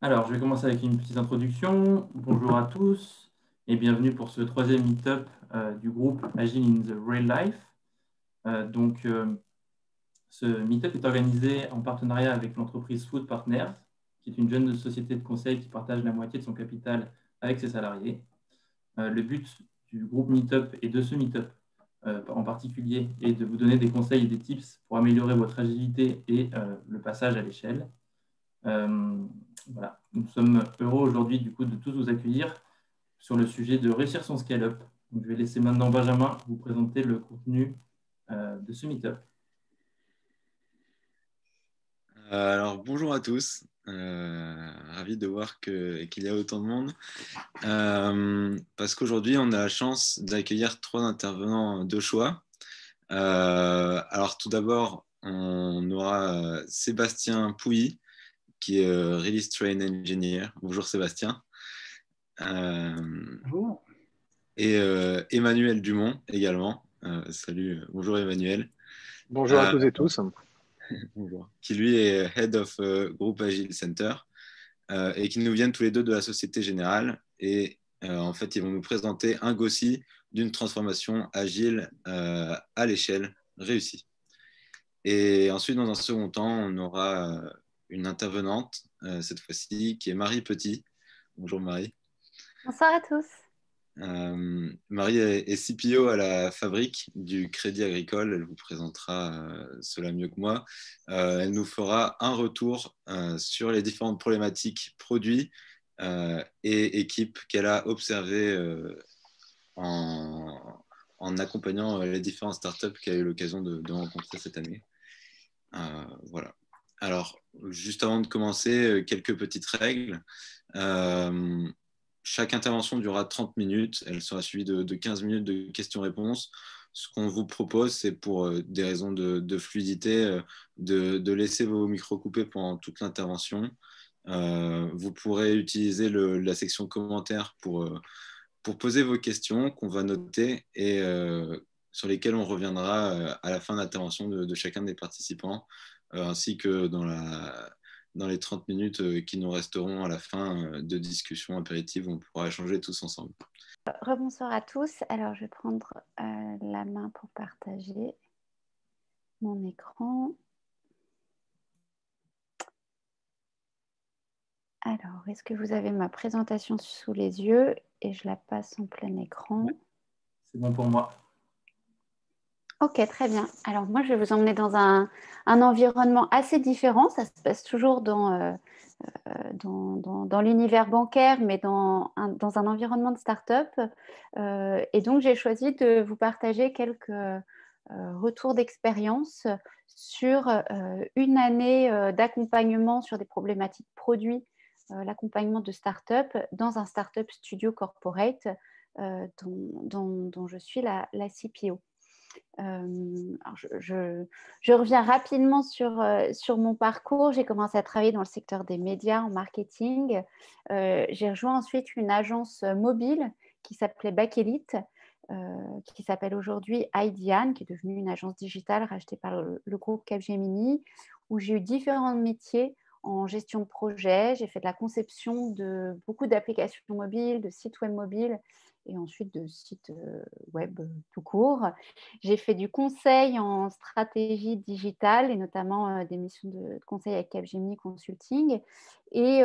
Alors, je vais commencer avec une petite introduction. Bonjour à tous et bienvenue pour ce troisième meet-up du groupe Agile in the Real Life. Ce meet-up est organisé en partenariat avec l'entreprise Food Partners, qui est une jeune société de conseil qui partage la moitié de son capital avec ses salariés. Le but du groupe Meetup et de ce Meetup en particulier est de vous donner des conseils et des tips pour améliorer votre agilité et le passage à l'échelle. Voilà. Nous sommes heureux aujourd'hui du coup de tous vous accueillir sur le sujet de réussir son scale-up. Donc, je vais laisser maintenant Benjamin vous présenter le contenu de ce meetup. Alors bonjour à tous, ravi de voir qu'il y a autant de monde, parce qu'aujourd'hui on a la chance d'accueillir trois intervenants de choix. Alors tout d'abord on aura Sébastien Pouilly qui est Release Train Engineer. Bonjour Sébastien. Bonjour. Et Emmanuel Dumont également. Salut, bonjour Emmanuel. Bonjour à Euh, tous et tous. Bonjour. Qui lui est Head of Group Agile Center. Et qui nous viennent tous les deux de la Société Générale. Et en fait, ils vont nous présenter un GOSI d'une transformation agile à l'échelle réussie. Et ensuite, dans un second temps, on aura une intervenante, cette fois-ci, qui est Marie Petit. Bonjour Marie. Bonsoir à tous. Marie est CPO à la fabrique du Crédit Agricole. Elle vous présentera cela mieux que moi. Elle nous fera un retour sur les différentes problématiques produits et équipes qu'elle a observées en accompagnant les différentes startups qu'elle a eu l'occasion de rencontrer cette année. Voilà. Alors, juste avant de commencer, quelques petites règles. Chaque intervention durera 30 minutes. Elle sera suivie de 15 minutes de questions-réponses. Ce qu'on vous propose, c'est pour des raisons de fluidité, de laisser vos micros coupés pendant toute l'intervention. Vous pourrez utiliser la section commentaires pour poser vos questions qu'on va noter et sur lesquelles on reviendra à la fin de l'intervention de chacun des participants, ainsi que dans les 30 minutes qui nous resteront à la fin de discussion apéritive où on pourra échanger tous ensemble. Rebonsoir à tous. Alors, je vais prendre la main pour partager mon écran. Alors, est-ce que vous avez ma présentation sous les yeux et je la passe en plein écran? C'est bon pour moi. Ok, très bien. Alors, moi, je vais vous emmener dans un environnement assez différent. Ça se passe toujours dans l'univers bancaire, mais dans un environnement de start-up. Et donc, j'ai choisi de vous partager quelques retours d'expérience sur une année d'accompagnement sur des problématiques produits, l'accompagnement de start-up dans un start-up studio corporate dont je suis la CPO. Alors je reviens rapidement sur mon parcours. J'ai commencé à travailler dans le secteur des médias en marketing. J'ai rejoint ensuite une agence mobile qui s'appelait Bakelite, qui s'appelle aujourd'hui Idean, qui est devenue une agence digitale rachetée par le groupe Capgemini, où j'ai eu différents métiers en gestion de projet. J'ai fait de la conception de beaucoup d'applications mobiles, de sites web mobiles et ensuite de sites web tout court. J'ai fait du conseil en stratégie digitale et notamment des missions de conseil avec Capgemini Consulting. Et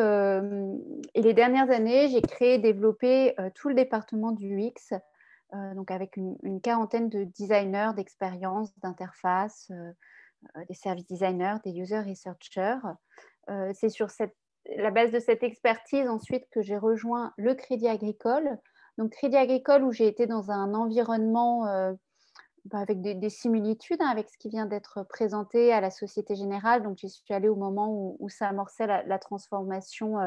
les dernières années, j'ai créé et développé tout le département du UX, donc avec une quarantaine de designers d'expérience, d'interface, des service designers, des user researchers. C'est sur la base de cette expertise ensuite que j'ai rejoint le Crédit Agricole. Donc Crédit Agricole où j'ai été dans un environnement avec des similitudes avec ce qui vient d'être présenté à la Société Générale. Donc j'y suis allée au moment où ça amorçait la transformation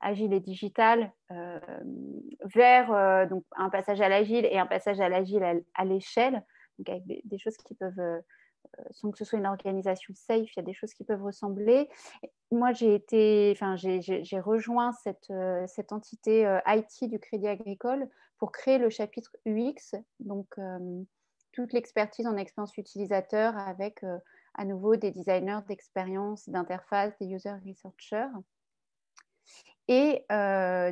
agile et digitale vers donc un passage à l'agile et un passage à l'agile à l'échelle, donc avec des choses qui peuvent sans que ce soit une organisation safe, il y a des choses qui peuvent ressembler. Moi, j'ai rejoint cette entité IT du Crédit Agricole pour créer le chapitre UX, donc toute l'expertise en expérience utilisateur avec à nouveau des designers d'expérience, d'interface, des user researchers. Et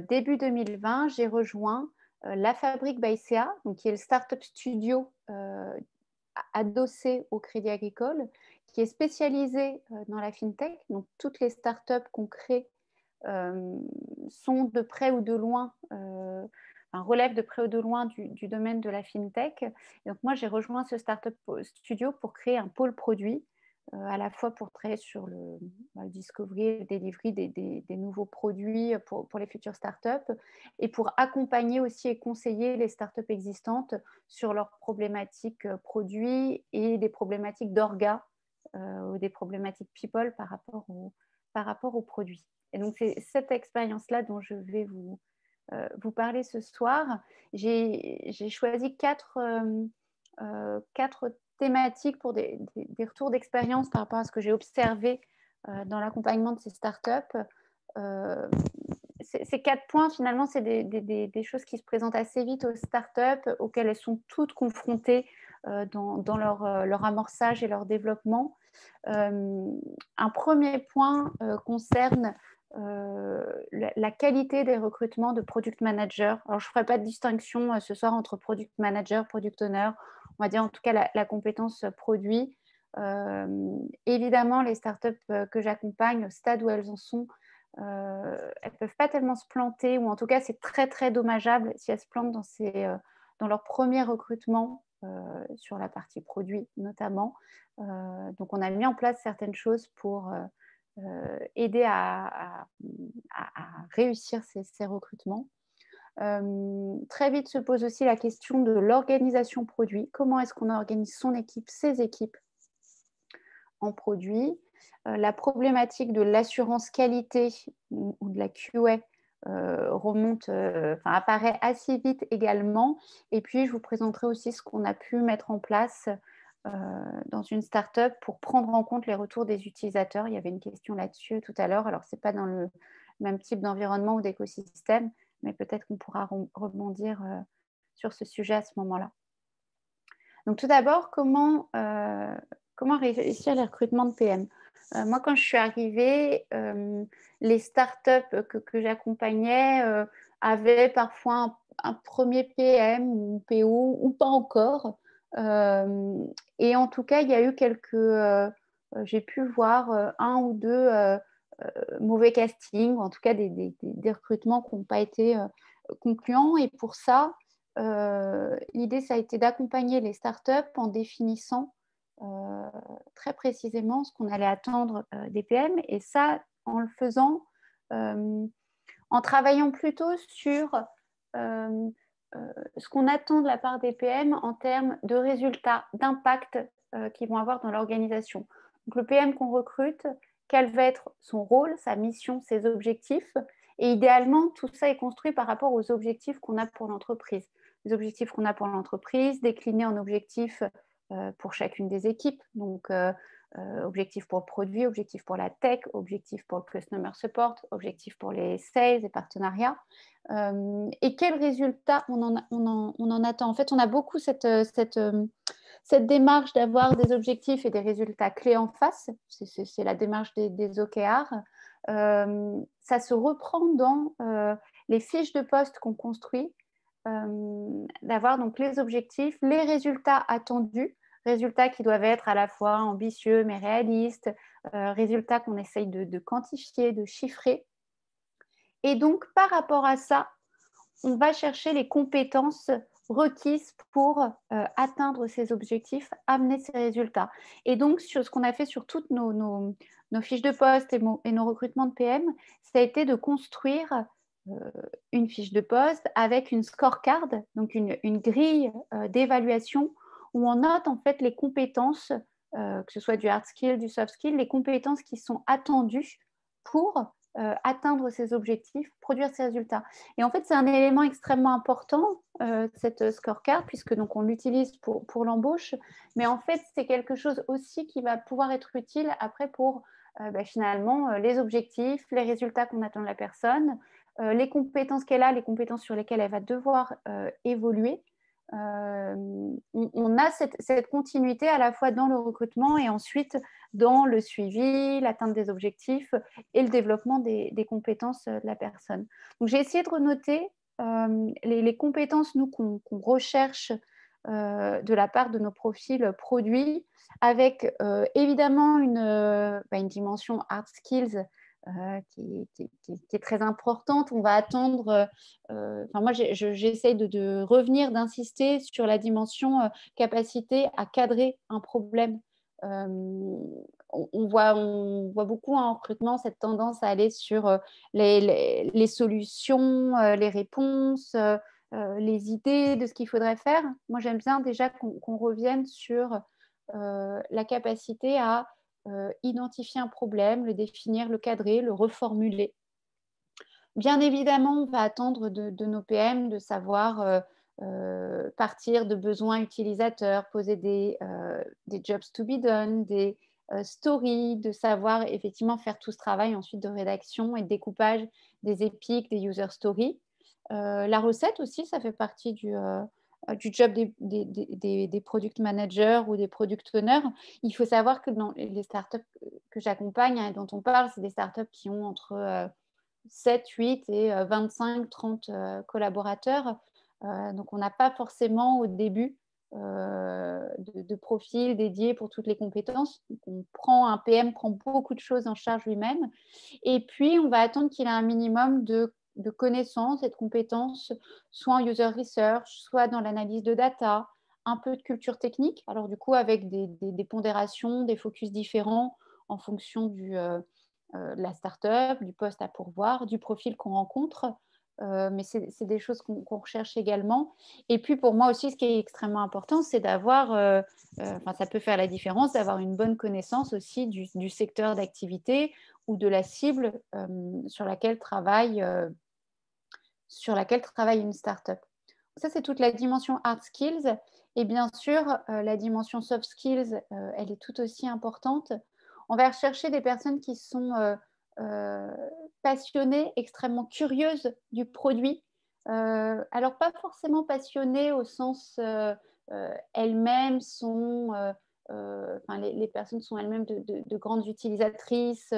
début 2020, j'ai rejoint La Fabrique by CA, donc qui est le startup studio adossé au Crédit Agricole, qui est spécialisé dans la fintech. Donc toutes les startups qu'on crée sont de près ou de loin, relèvent de près ou de loin du domaine de la fintech. Et donc moi, j'ai rejoint ce startup studio pour créer un pôle produit, à la fois pour travailler sur le discovery, le delivery des nouveaux produits pour les futures startups, et pour accompagner aussi et conseiller les startups existantes sur leurs problématiques produits et des problématiques d'orga ou des problématiques people par rapport aux produits. Et donc, c'est cette expérience-là dont je vais vous parler ce soir. J'ai choisi quatre thématiques pour des retours d'expérience par rapport à ce que j'ai observé dans l'accompagnement de ces startups. Ces 4 points, finalement, c'est des choses qui se présentent assez vite aux startups, auxquelles elles sont toutes confrontées dans leur amorçage et leur développement. Un premier point concerne la qualité des recrutements de product manager. Alors, je ne ferai pas de distinction ce soir entre product manager, product owner, on va dire en tout cas la compétence produit. Évidemment, les startups que j'accompagne, au stade où elles en sont, elles ne peuvent pas tellement se planter, ou en tout cas, c'est très, très dommageable si elles se plantent dans leur premier recrutement, sur la partie produit notamment. Donc, on a mis en place certaines choses pour aider à réussir ces recrutements. Très vite se pose aussi la question de l'organisation produit. Comment est-ce qu'on organise son équipe, ses équipes en produit? La problématique de l'assurance qualité ou de la QA apparaît assez vite également. Et puis, je vous présenterai aussi ce qu'on a pu mettre en place dans une startup pour prendre en compte les retours des utilisateurs. Il y avait une question là-dessus tout à l'heure. Alors, ce n'est pas dans le même type d'environnement ou d'écosystème, mais peut-être qu'on pourra rebondir sur ce sujet à ce moment-là. Donc, tout d'abord, comment réussir les recrutements de PM? Moi, quand je suis arrivée, les startups que j'accompagnais avaient parfois un premier PM ou PO ou pas encore. Et en tout cas, il y a eu j'ai pu voir un ou deux mauvais castings, ou en tout cas des recrutements qui n'ont pas été concluants. Et pour ça, l'idée, ça a été d'accompagner les startups en définissant très précisément ce qu'on allait attendre des PM, et ça en le faisant en travaillant plutôt sur ce qu'on attend de la part des PM en termes de résultats, d'impact qu'ils vont avoir dans l'organisation. Donc le PM qu'on recrute, quel va être son rôle, sa mission, ses objectifs, et idéalement tout ça est construit par rapport aux objectifs qu'on a pour l'entreprise. Les objectifs qu'on a pour l'entreprise, déclinés en objectifs pour chacune des équipes, donc objectif pour le produit, objectif pour la tech, objectif pour le customer support, objectif pour les sales et partenariats. Et quels résultats on en attend? En fait, on a beaucoup cette démarche d'avoir des objectifs et des résultats clés en face. C'est la démarche des OKR. Ça se reprend dans les fiches de poste qu'on construit, d'avoir donc les objectifs, les résultats attendus, résultats qui doivent être à la fois ambitieux mais réalistes, résultats qu'on essaye de quantifier, de chiffrer. Et donc, par rapport à ça, on va chercher les compétences requises pour atteindre ces objectifs, amener ces résultats. Et donc, sur ce qu'on a fait sur toutes nos fiches de poste et nos recrutements de PM, ça a été de construire une fiche de poste avec une scorecard, donc une grille d'évaluation où on note en fait les compétences, que ce soit du hard skill, du soft skill, les compétences qui sont attendues pour atteindre ces objectifs, produire ces résultats. Et en fait, c'est un élément extrêmement important, cette scorecard, puisque donc on l'utilise pour l'embauche, mais en fait, c'est quelque chose aussi qui va pouvoir être utile après pour finalement les objectifs, les résultats qu'on attend de la personne, les compétences qu'elle a, les compétences sur lesquelles elle va devoir évoluer. on a cette continuité à la fois dans le recrutement et ensuite dans le suivi, l'atteinte des objectifs et le développement des compétences de la personne. Donc, j'ai essayé de renoter les compétences, nous, qu'on recherche de la part de nos profils produits, avec évidemment une dimension hard skills qui est très importante. On va attendre, moi j'essaye de revenir, d'insister sur la dimension capacité à cadrer un problème. On voit beaucoup en recrutement cette tendance à aller sur les solutions, les réponses, les idées de ce qu'il faudrait faire. Moi, j'aime bien déjà qu'on revienne sur la capacité à identifier un problème, le définir, le cadrer, le reformuler. Bien évidemment, on va attendre de nos PM de savoir partir de besoins utilisateurs, poser des jobs to be done, des stories, de savoir effectivement faire tout ce travail ensuite de rédaction et de découpage des épiques, des user stories. La recette aussi, ça fait partie du job des product managers ou des product owners. Il faut savoir que dans les startups que j'accompagne et dont on parle, c'est des startups qui ont entre 7, 8 et 25, 30 collaborateurs. Donc, on n'a pas forcément au début de profil dédié pour toutes les compétences. Donc, un PM prend beaucoup de choses en charge lui-même. Et puis, on va attendre qu'il ait un minimum de connaissances et de compétences, soit en user research, soit dans l'analyse de data, un peu de culture technique. Alors, du coup, avec des pondérations, des focus différents en fonction de la start-up, du poste à pourvoir, du profil qu'on rencontre. Mais c'est des choses qu'on recherche également. Et puis pour moi aussi, ce qui est extrêmement important, c'est d'avoir, ça peut faire la différence, d'avoir une bonne connaissance aussi du secteur d'activité ou de la cible sur laquelle travaille une start-up. Ça, c'est toute la dimension hard skills. Et bien sûr, la dimension soft skills, elle est tout aussi importante. On va rechercher des personnes qui sont passionnées, extrêmement curieuses du produit. Alors, pas forcément passionnées au sens elles-mêmes sont, les personnes sont elles-mêmes de grandes utilisatrices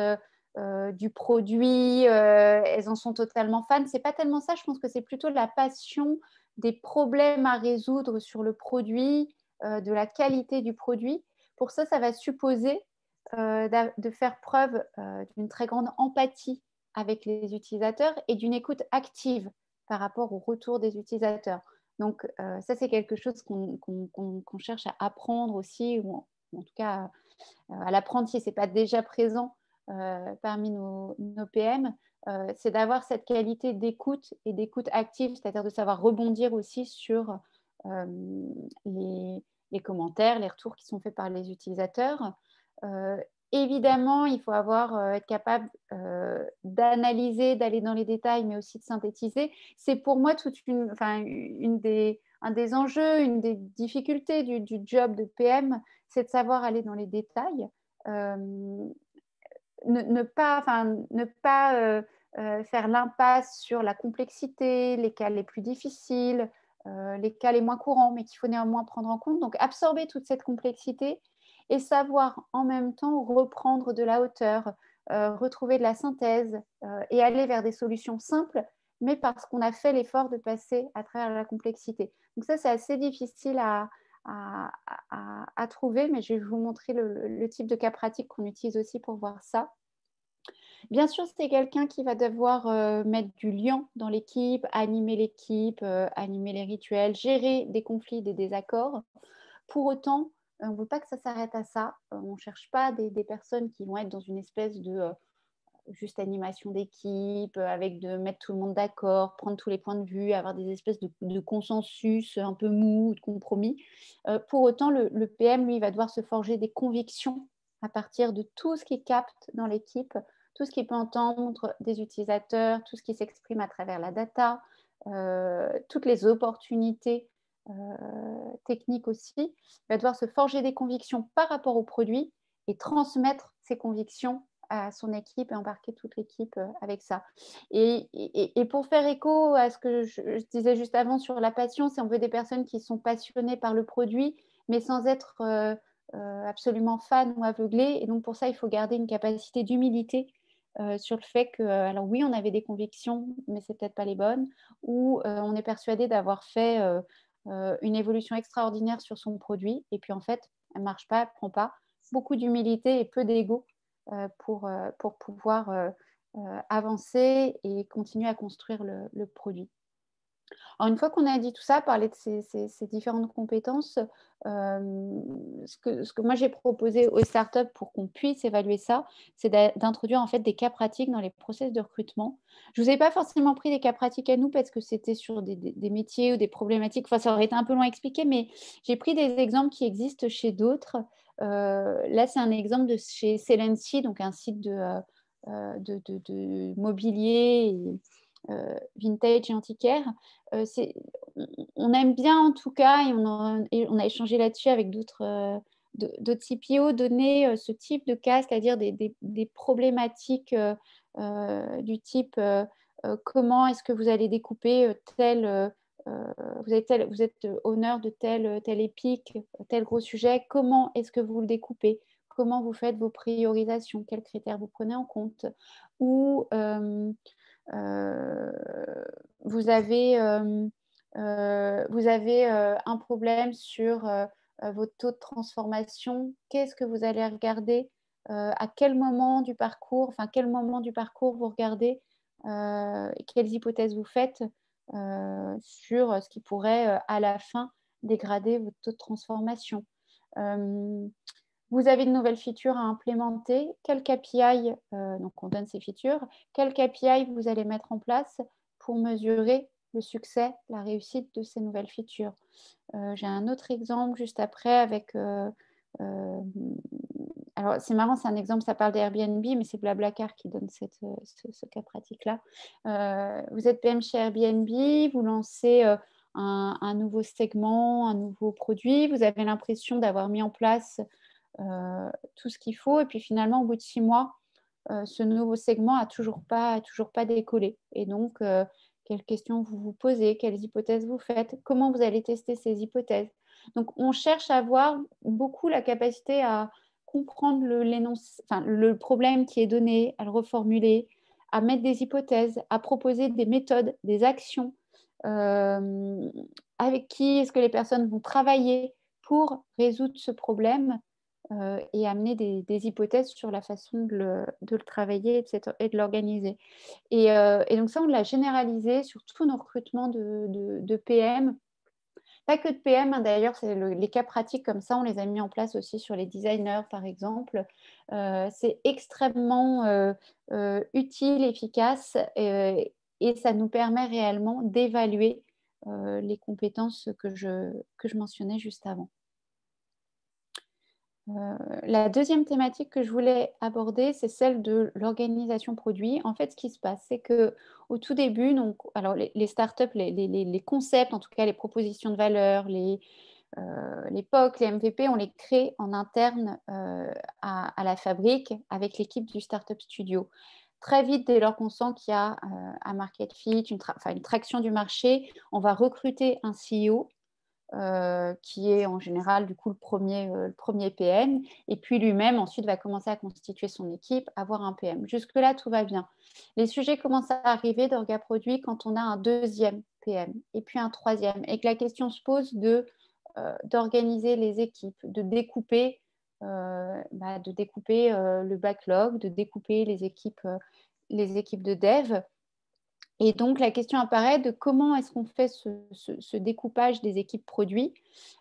du produit, elles en sont totalement fans. C'est pas tellement ça, je pense que c'est plutôt la passion des problèmes à résoudre sur le produit, de la qualité du produit. Pour ça, ça va supposer de faire preuve d'une très grande empathie avec les utilisateurs et d'une écoute active par rapport au retour des utilisateurs. Donc, ça, c'est quelque chose qu'on cherche à apprendre aussi, ou en tout cas à l'apprendre si ce n'est pas déjà présent parmi nos PM. C'est d'avoir cette qualité d'écoute et d'écoute active, c'est-à-dire de savoir rebondir aussi sur les commentaires, les retours qui sont faits par les utilisateurs. Évidemment, il faut être capable d'analyser, d'aller dans les détails, mais aussi de synthétiser. C'est pour moi un des enjeux, une des difficultés du job de PM, c'est de savoir aller dans les détails. Ne pas faire l'impasse sur la complexité, les cas les plus difficiles, les cas les moins courants, mais qu'il faut néanmoins prendre en compte. Donc, absorber toute cette complexité et savoir en même temps reprendre de la hauteur, retrouver de la synthèse et aller vers des solutions simples, mais parce qu'on a fait l'effort de passer à travers la complexité. Donc ça, c'est assez difficile à trouver, mais je vais vous montrer le type de cas pratique qu'on utilise aussi pour voir ça. Bien sûr, c'est quelqu'un qui va devoir mettre du lien dans l'équipe, animer l'équipe, animer les rituels, gérer des conflits, des désaccords. Pour autant, on ne veut pas que ça s'arrête à ça. On ne cherche pas des personnes qui vont être dans une espèce de juste animation d'équipe, avec de mettre tout le monde d'accord, prendre tous les points de vue, avoir des espèces de consensus un peu mou, de compromis. Pour autant, le PM, lui, va devoir se forger des convictions à partir de tout ce qu'il capte dans l'équipe, tout ce qu'il peut entendre des utilisateurs, tout ce qui s'exprime à travers la data, toutes les opportunités techniques aussi. Il va devoir se forger des convictions par rapport au produit et transmettre ces convictions à son équipe et embarquer toute l'équipe avec ça. Et pour faire écho à ce que je disais juste avant sur la passion, c'est on veut des personnes qui sont passionnées par le produit, mais sans être absolument fans ou aveuglées. Et donc pour ça, il faut garder une capacité d'humilité sur le fait que, alors oui, on avait des convictions, mais c'est peut-être pas les bonnes, ou on est persuadé d'avoir fait une évolution extraordinaire sur son produit, et puis en fait, elle ne marche pas, elle ne prend pas. Beaucoup d'humilité et peu d'ego pour pouvoir avancer et continuer à construire le produit. Alors, une fois qu'on a dit tout ça, parler de ces différentes compétences, ce que moi j'ai proposé aux startups pour qu'on puisse évaluer ça, c'est d'introduire en fait des cas pratiques dans les process de recrutement. Je ne vous ai pas forcément pris des cas pratiques à nous parce que c'était sur des métiers ou des problématiques. Enfin, ça aurait été un peu loin à expliquer, mais j'ai pris des exemples qui existent chez d'autres. Là, c'est un exemple de chez Celency, donc un site de mobilier vintage et antiquaire. On aime bien en tout cas, et on a échangé là-dessus avec d'autres CPO, donner ce type de cas, c'est-à-dire des problématiques du type comment est-ce que vous allez découper vous êtes honneur de tel épique, tel gros sujet, comment est-ce que vous le découpez, comment vous faites vos priorisations, quels critères vous prenez en compte, ou vous avez un problème sur votre taux de transformation. Qu'est-ce que vous allez regarder à quel moment du parcours, vous regardez et quelles hypothèses vous faites sur ce qui pourrait à la fin dégrader votre taux de transformation. Vous avez de nouvelles features à implémenter. Quel KPI, donc on donne ces features, quel KPI vous allez mettre en place pour mesurer le succès, la réussite de ces nouvelles features. J'ai un autre exemple juste après avec... alors c'est marrant, c'est un exemple, ça parle d'Airbnb, mais c'est Blablacar qui donne ce cas pratique-là. Vous êtes PM chez Airbnb, vous lancez un nouveau segment, un nouveau produit, vous avez l'impression d'avoir mis en place tout ce qu'il faut. Et puis finalement, au bout de 6 mois, ce nouveau segment n'a toujours pas décollé. Et donc, quelles questions vous vous posez, quelles hypothèses vous faites, comment vous allez tester ces hypothèses. Donc, on cherche à avoir beaucoup la capacité à comprendre le problème qui est donné, à le reformuler, à mettre des hypothèses, à proposer des méthodes, des actions. Avec qui est-ce que les personnes vont travailler pour résoudre ce problème et amener des hypothèses sur la façon de le travailler et de l'organiser. Et donc ça, on l'a généralisé sur tous nos recrutements de PM. Pas que de PM, hein, d'ailleurs, c'est les cas pratiques comme ça, on les a mis en place aussi sur les designers, par exemple. C'est extrêmement utile, efficace, et ça nous permet réellement d'évaluer les compétences que je mentionnais juste avant. La deuxième thématique que je voulais aborder, c'est celle de l'organisation produit. En fait, ce qui se passe, c'est qu'au tout début, donc, alors les startups, les concepts, en tout cas les propositions de valeur, les POC, les MVP, on les crée en interne à la fabrique avec l'équipe du Startup Studio. Très vite, dès lors qu'on sent qu'il y a un market fit, une traction du marché, on va recruter un CEO qui est en général du coup le premier PM, et puis lui-même ensuite va commencer à constituer son équipe, avoir un PM. Jusque-là, tout va bien. Les sujets commencent à arriver d'orga produit quand on a un deuxième PM, et puis un troisième, et que la question se pose d'organiser les équipes, de découper le backlog, de découper les équipes de dev. Et donc, la question apparaît de comment est-ce qu'on fait ce découpage des équipes produits.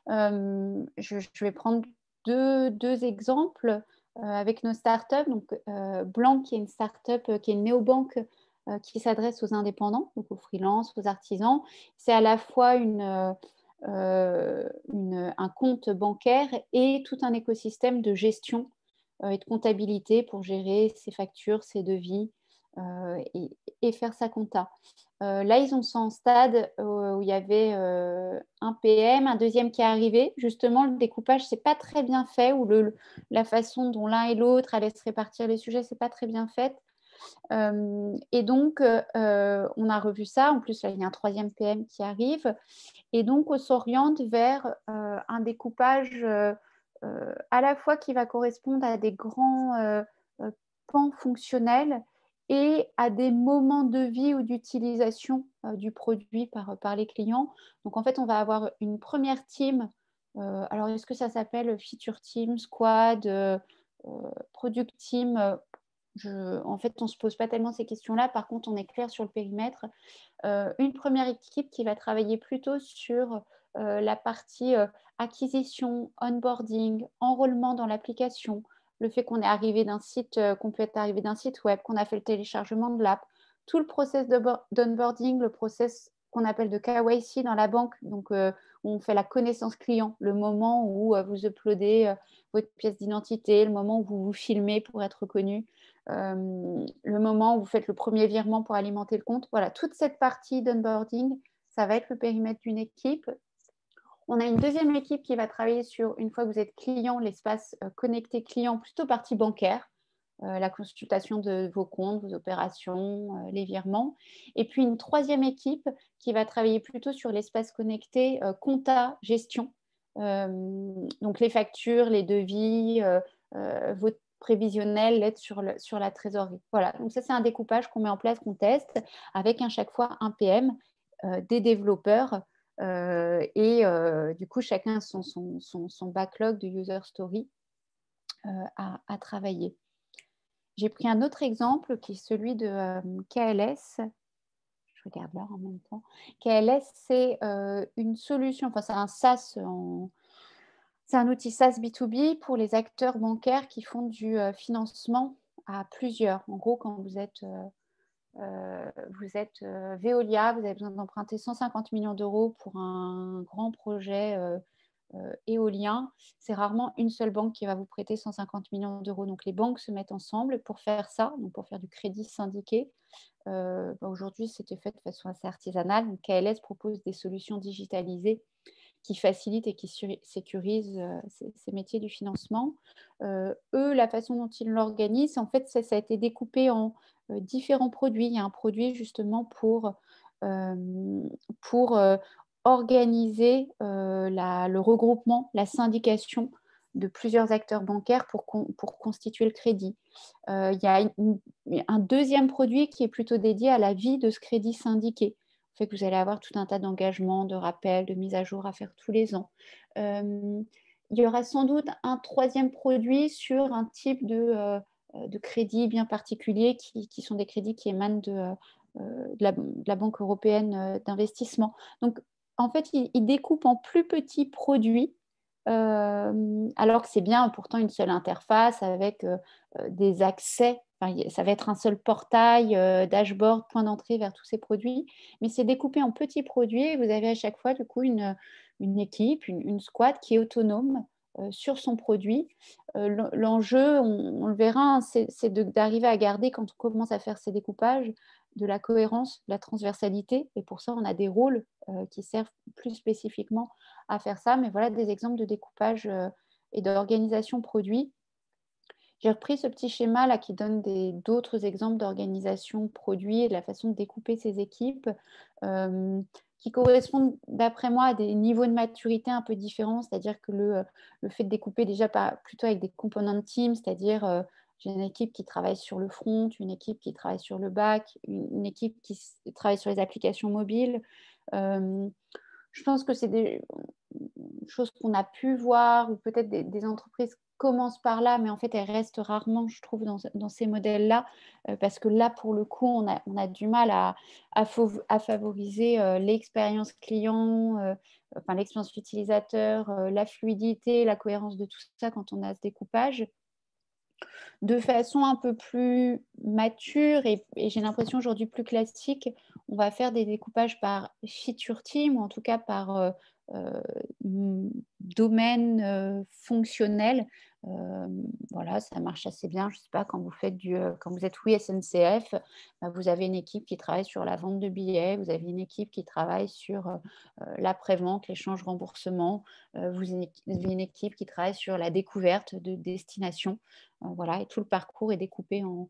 Je vais prendre deux exemples avec nos startups. Donc, Blanc, qui est une startup, qui est une néobanque qui s'adresse aux indépendants, donc aux freelances, aux artisans. C'est à la fois un compte bancaire et tout un écosystème de gestion et de comptabilité pour gérer ses factures, ses devis, et faire sa compta. Là, ils sont en stade où il y avait un PM, un deuxième qui est arrivé. Justement, le découpage, c'est pas très bien fait, ou la façon dont l'un et l'autre allaient se répartir les sujets, c'est pas très bien fait. Et donc, on a revu ça. En plus, là, il y a un troisième PM qui arrive. Et donc, on s'oriente vers un découpage à la fois qui va correspondre à des grands pans fonctionnels et à des moments de vie ou d'utilisation du produit par les clients. Donc, en fait, on va avoir une première team. Alors, est-ce que ça s'appelle feature team, squad, product team? En fait, on ne se pose pas tellement ces questions-là. Par contre, on est clair sur le périmètre. Une première équipe qui va travailler plutôt sur la partie acquisition, onboarding, enrôlement dans l'application, le fait qu'on est arrivé d'un site, qu'on peut être arrivé d'un site web, qu'on a fait le téléchargement de l'app, tout le process d'onboarding, le process qu'on appelle de KYC dans la banque, donc on fait la connaissance client, le moment où vous uploadez votre pièce d'identité, le moment où vous vous filmez pour être reconnu, le moment où vous faites le premier virement pour alimenter le compte. Voilà, toute cette partie d'onboarding, ça va être le périmètre d'une équipe. On a une deuxième équipe qui va travailler sur, une fois que vous êtes client, l'espace connecté client, plutôt partie bancaire, la consultation de vos comptes, vos opérations, les virements. Et puis une troisième équipe qui va travailler plutôt sur l'espace connecté compta, gestion. Donc les factures, les devis, votre prévisionnel, l'aide sur la trésorerie. Voilà, donc ça c'est un découpage qu'on met en place, qu'on teste, avec à chaque fois un PM, des développeurs, et du coup chacun son backlog de user story à travailler. J'ai pris un autre exemple qui est celui de KLS. Je regarde là en même temps. KLS, c'est une solution, enfin c'est un SaaS, c'est un outil SaaS B2B pour les acteurs bancaires qui font du financement à plusieurs. En gros, quand vous êtes Veolia, vous avez besoin d'emprunter 150 millions d'euros pour un grand projet éolien. C'est rarement une seule banque qui va vous prêter 150 millions d'euros. Donc, les banques se mettent ensemble pour faire ça, donc pour faire du crédit syndiqué. Aujourd'hui, c'était fait de façon assez artisanale. Donc, KLS propose des solutions digitalisées qui facilitent et qui sécurisent ces métiers du financement. Eux, la façon dont ils l'organisent, en fait, ça a été découpé en différents produits. Il y a un produit justement pour organiser le regroupement, la syndication de plusieurs acteurs bancaires pour constituer le crédit. Il y a un deuxième produit qui est plutôt dédié à la vie de ce crédit syndiqué. Fait que vous allez avoir tout un tas d'engagements, de rappels, de mises à jour à faire tous les ans. Il y aura sans doute un troisième produit sur un type de crédits bien particuliers qui sont des crédits qui émanent de la Banque européenne d'investissement. Donc, en fait, il découpe en plus petits produits, alors que c'est bien pourtant une seule interface avec des accès. Enfin, ça va être un seul portail, dashboard, point d'entrée vers tous ces produits, mais c'est découpé en petits produits et vous avez à chaque fois du coup une équipe, une squad qui est autonome sur son produit. L'enjeu, on le verra, hein, c'est d'arriver à garder, quand on commence à faire ces découpages, de la cohérence, de la transversalité, et pour ça on a des rôles qui servent plus spécifiquement à faire ça, mais voilà des exemples de découpage et d'organisation produit. J'ai repris ce petit schéma là qui donne d'autres exemples d'organisation produit et de la façon de découper ces équipes qui correspondent d'après moi à des niveaux de maturité un peu différents, c'est-à-dire que le fait de découper déjà plutôt avec des component teams, c'est-à-dire j'ai une équipe qui travaille sur le front, une équipe qui travaille sur le back, une équipe qui travaille sur les applications mobiles. Je pense que c'est des choses qu'on a pu voir, ou peut-être des entreprises commencent par là, mais en fait, elles restent rarement, je trouve, dans ces modèles-là, parce que là, pour le coup, on a du mal à favoriser l'expérience client, enfin, l'expérience utilisateur, la fluidité, la cohérence de tout ça quand on a ce découpage. De façon un peu plus mature et j'ai l'impression aujourd'hui plus classique, on va faire des découpages par feature team, ou en tout cas par domaine fonctionnel. Voilà, ça marche assez bien. Je ne sais pas, quand vous êtes oui SNCF, bah, vous avez une équipe qui travaille sur la vente de billets, vous avez une équipe qui travaille sur l'après-vente, l'échange remboursement, vous avez une équipe qui travaille sur la découverte de destinations. Voilà, et tout le parcours est découpé en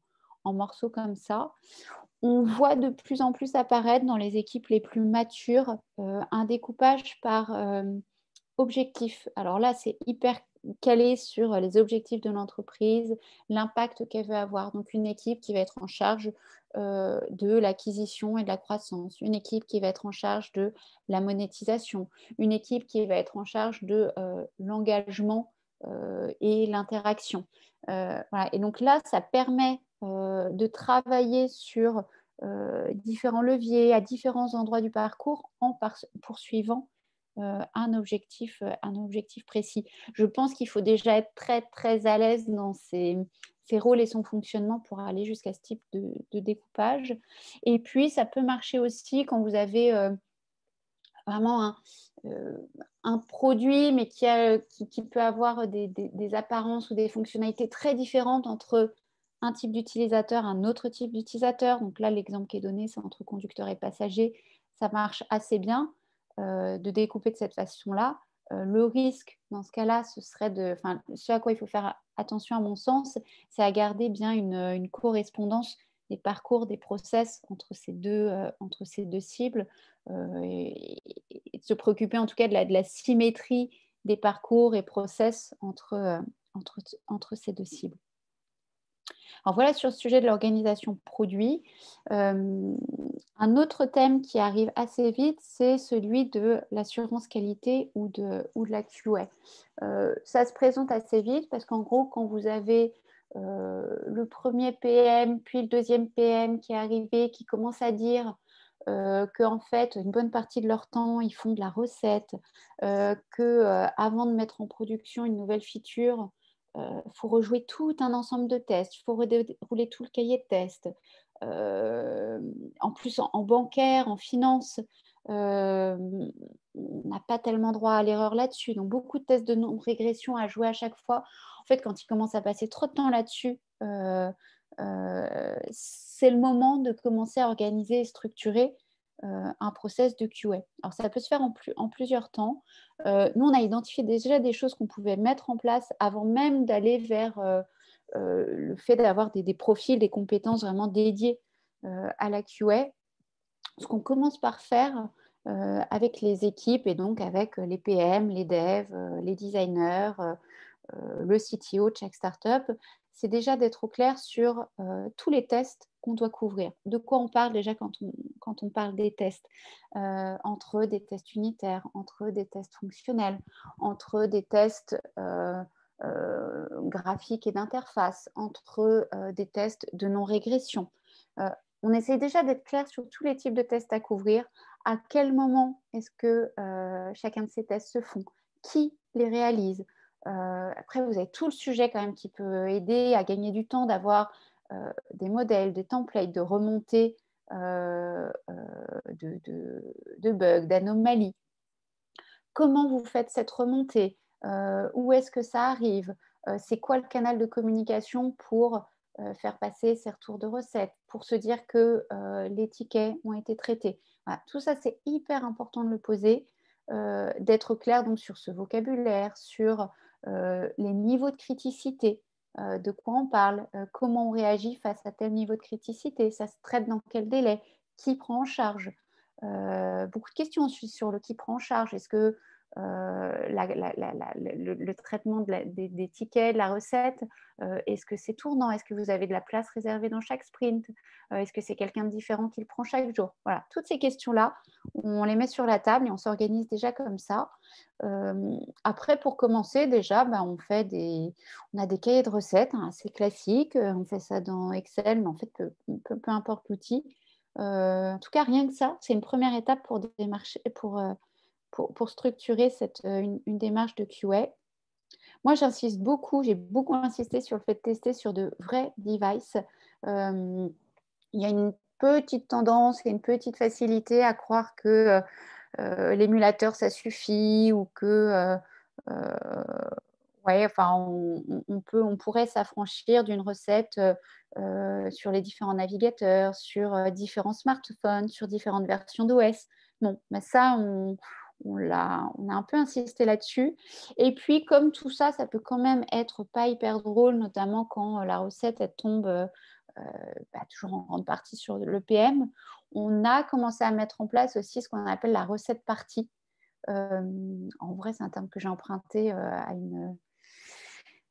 morceaux comme ça. On voit de plus en plus apparaître dans les équipes les plus matures un découpage par objectifs. Alors là, c'est hyper calé sur les objectifs de l'entreprise, l'impact qu'elle veut avoir. Donc, une équipe qui va être en charge de l'acquisition et de la croissance, une équipe qui va être en charge de la monétisation, une équipe qui va être en charge de l'engagement et l'interaction. Voilà. Et donc là, ça permet de travailler sur différents leviers à différents endroits du parcours en poursuivant un objectif précis. Je pense qu'il faut déjà être très, très à l'aise dans ses rôles et son fonctionnement pour aller jusqu'à ce type de découpage. Et puis, ça peut marcher aussi quand vous avez vraiment un produit, mais qui peut avoir des apparences ou des fonctionnalités très différentes entre un type d'utilisateur, un autre type d'utilisateur. Donc là, l'exemple qui est donné, c'est entre conducteur et passager. Ça marche assez bien de découper de cette façon-là. Le risque, dans ce cas-là, ce à quoi il faut faire attention, à mon sens, c'est à garder bien une correspondance des parcours, des process entre ces deux cibles et de se préoccuper en tout cas de la symétrie des parcours et process entre ces deux cibles. Alors voilà sur le sujet de l'organisation produit. Un autre thème qui arrive assez vite, c'est celui de l'assurance qualité ou de la QA. Ça se présente assez vite parce qu'en gros, quand vous avez le premier PM, puis le deuxième PM qui est arrivé, qui commence à dire qu'en fait, une bonne partie de leur temps, ils font de la recette, qu'avant de mettre en production une nouvelle feature, faut rejouer tout un ensemble de tests, il faut rouler tout le cahier de tests. En plus, en bancaire, en finance, on n'a pas tellement droit à l'erreur là-dessus. Donc, beaucoup de tests de non-régression à jouer à chaque fois. En fait, quand il commence à passer trop de temps là-dessus, c'est le moment de commencer à organiser et structurer un process de QA. Alors, ça peut se faire en plusieurs temps. Nous, on a identifié déjà des choses qu'on pouvait mettre en place avant même d'aller vers le fait d'avoir des profils, des compétences vraiment dédiées à la QA. Ce qu'on commence par faire avec les équipes et donc avec les PM, les devs, les designers, le CTO de chaque startup, c'est déjà d'être au clair sur tous les tests qu'on doit couvrir. De quoi on parle déjà quand on parle des tests, entre des tests unitaires, entre des tests fonctionnels, entre des tests graphiques et d'interface, entre des tests de non-régression. On essaie déjà d'être clair sur tous les types de tests à couvrir, à quel moment est-ce que chacun de ces tests se font, qui les réalise. Après, vous avez tout le sujet quand même qui peut aider à gagner du temps, d'avoir des modèles, des templates, de remontées de bugs, d'anomalies. Comment vous faites cette remontée? Où est-ce que ça arrive? C'est quoi le canal de communication pour faire passer ces retours de recettes, pour se dire que les tickets ont été traités? Voilà, tout ça, c'est hyper important de le poser, d'être clair donc, sur ce vocabulaire, sur les niveaux de criticité, de quoi on parle, comment on réagit face à tel niveau de criticité, ça se traite dans quel délai, qui prend en charge. Beaucoup de questions ensuite sur le qui prend en charge. Est-ce que le traitement des tickets, de la recette, est-ce que c'est tournant? Est-ce que vous avez de la place réservée dans chaque sprint? Est-ce que c'est quelqu'un de différent qui le prend chaque jour? Voilà, toutes ces questions-là, on les met sur la table et on s'organise déjà comme ça. Après, pour commencer, déjà, on a des cahiers de recettes assez classiques. On fait ça dans Excel, mais en fait, peu importe l'outil. En tout cas, rien que ça, c'est une première étape pour structurer une démarche de QA. Moi, j'ai beaucoup insisté sur le fait de tester sur de vrais devices. Il y a une petite tendance et une petite facilité à croire que l'émulateur, ça suffit, ou que ouais, enfin, on pourrait s'affranchir d'une recette sur les différents navigateurs, sur différents smartphones, sur différentes versions d'OS. Bon, mais ça, on a un peu insisté là-dessus. Et puis, comme tout ça, ça peut quand même être pas hyper drôle, notamment quand la recette, elle tombe toujours en grande partie sur le PM. On a commencé à mettre en place aussi ce qu'on appelle la recette partie. En vrai, c'est un terme que j'ai emprunté à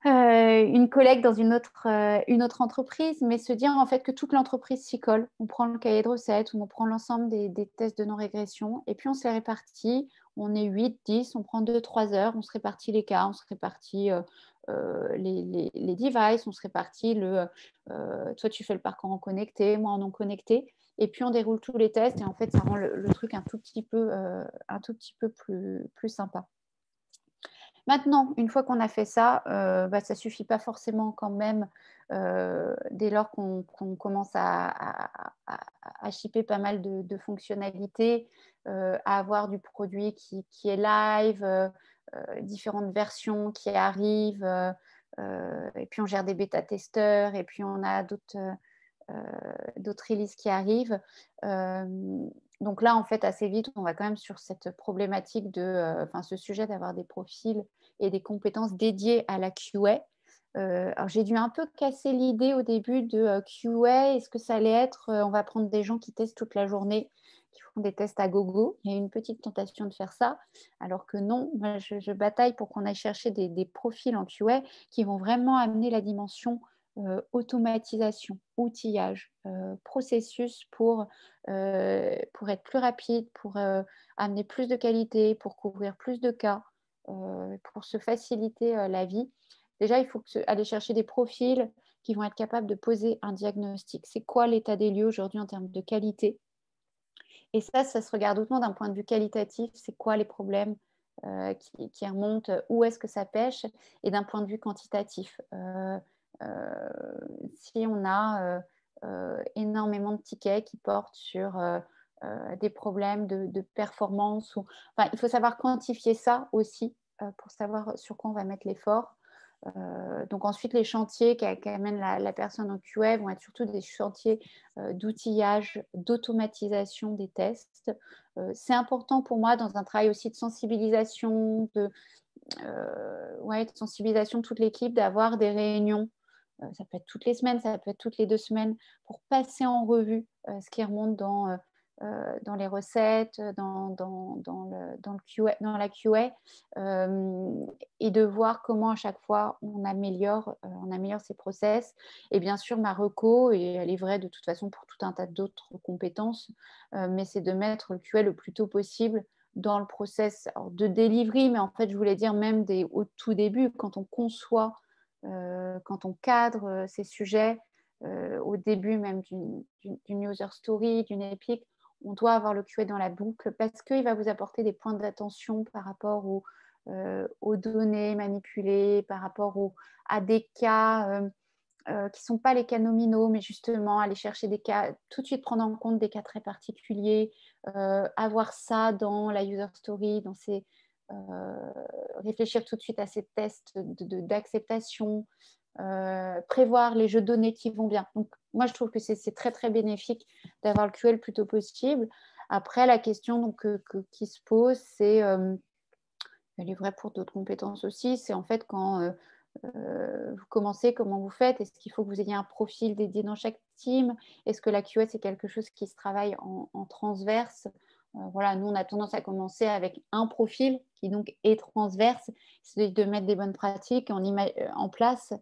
une collègue dans une autre entreprise, mais se dire en fait que toute l'entreprise s'y colle. On prend le cahier de recettes, on prend l'ensemble des tests de non-régression, et puis on se les répartit. On est 8, 10, on prend 2-3 heures, on se répartit les cas, on se répartit les devices, on se répartit toi tu fais le parcours en connecté, moi en non connecté, et puis on déroule tous les tests, et en fait ça rend le truc un tout petit peu plus sympa. Maintenant, une fois qu'on a fait ça, ça ne suffit pas forcément quand même, dès lors qu'on commence à shipper pas mal de fonctionnalités, à avoir du produit qui est live, différentes versions qui arrivent, et puis on gère des bêta-testeurs, et puis on a d'autres releases qui arrivent. Donc là, en fait, assez vite, on va quand même sur cette problématique ce sujet d'avoir des profils et des compétences dédiées à la QA. Alors j'ai dû un peu casser l'idée au début de QA. Est-ce que ça allait être, on va prendre des gens qui testent toute la journée, qui font des tests à gogo? Il y a une petite tentation de faire ça, alors que non, moi, je bataille pour qu'on aille chercher des profils en QA qui vont vraiment amener la dimension automatisation, outillage, processus pour être plus rapide, pour amener plus de qualité, pour couvrir plus de cas, pour se faciliter la vie. Déjà, il faut aller chercher des profils qui vont être capables de poser un diagnostic. C'est quoi l'état des lieux aujourd'hui en termes de qualité? Et ça se regarde autant d'un point de vue qualitatif, c'est quoi les problèmes qui remontent, où est-ce que ça pêche, et d'un point de vue quantitatif. Si on a énormément de tickets qui portent sur des problèmes de performance, il faut savoir quantifier ça aussi pour savoir sur quoi on va mettre l'effort. Donc ensuite, les chantiers qu'amène la personne en QA vont être surtout des chantiers d'outillage, d'automatisation des tests. C'est important pour moi dans un travail aussi de sensibilisation, de sensibilisation de toute l'équipe, d'avoir des réunions. Ça peut être toutes les semaines, ça peut être toutes les 2 semaines, pour passer en revue ce qui remonte dans les recettes, dans la QA, et de voir comment à chaque fois on améliore ces process. Et bien sûr, ma reco, et elle est vraie de toute façon pour tout un tas d'autres compétences, mais c'est de mettre le QA le plus tôt possible dans le process de delivery, mais en fait, je voulais dire même au tout début, quand on conçoit, quand on cadre ces sujets, au début même d'une user story, d'une epic, on doit avoir le QA dans la boucle parce qu'il va vous apporter des points d'attention par rapport aux données manipulées, par rapport à des cas qui ne sont pas les cas nominaux, mais justement aller chercher des cas, tout de suite prendre en compte des cas très particuliers, avoir ça dans la user story, réfléchir tout de suite à ces tests d'acceptation, prévoir les jeux de données qui vont bien. Donc, moi, je trouve que c'est très, très bénéfique d'avoir le QA le plus tôt possible. Après, la question qui se pose, c'est, elle est vraie pour d'autres compétences aussi, c'est en fait quand vous commencez, comment vous faites? Est-ce qu'il faut que vous ayez un profil dédié dans chaque team? Est-ce que la QA, c'est quelque chose qui se travaille en transverse? Voilà, nous, on a tendance à commencer avec un profil qui donc est transverse, c'est de mettre des bonnes pratiques en place,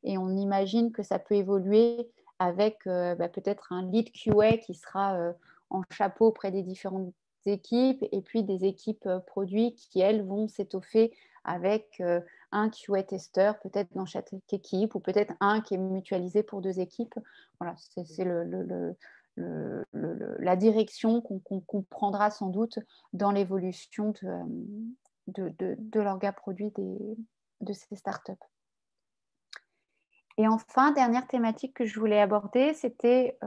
et on imagine que ça peut évoluer avec peut-être un lead QA qui sera en chapeau auprès des différentes équipes, et puis des équipes produits qui, elles, vont s'étoffer avec un QA testeur peut-être dans chaque équipe, ou peut-être un qui est mutualisé pour 2 équipes. Voilà, c'est la direction qu'on prendra sans doute dans l'évolution de l'orga produit de ces startups. Et enfin, dernière thématique que je voulais aborder, c'était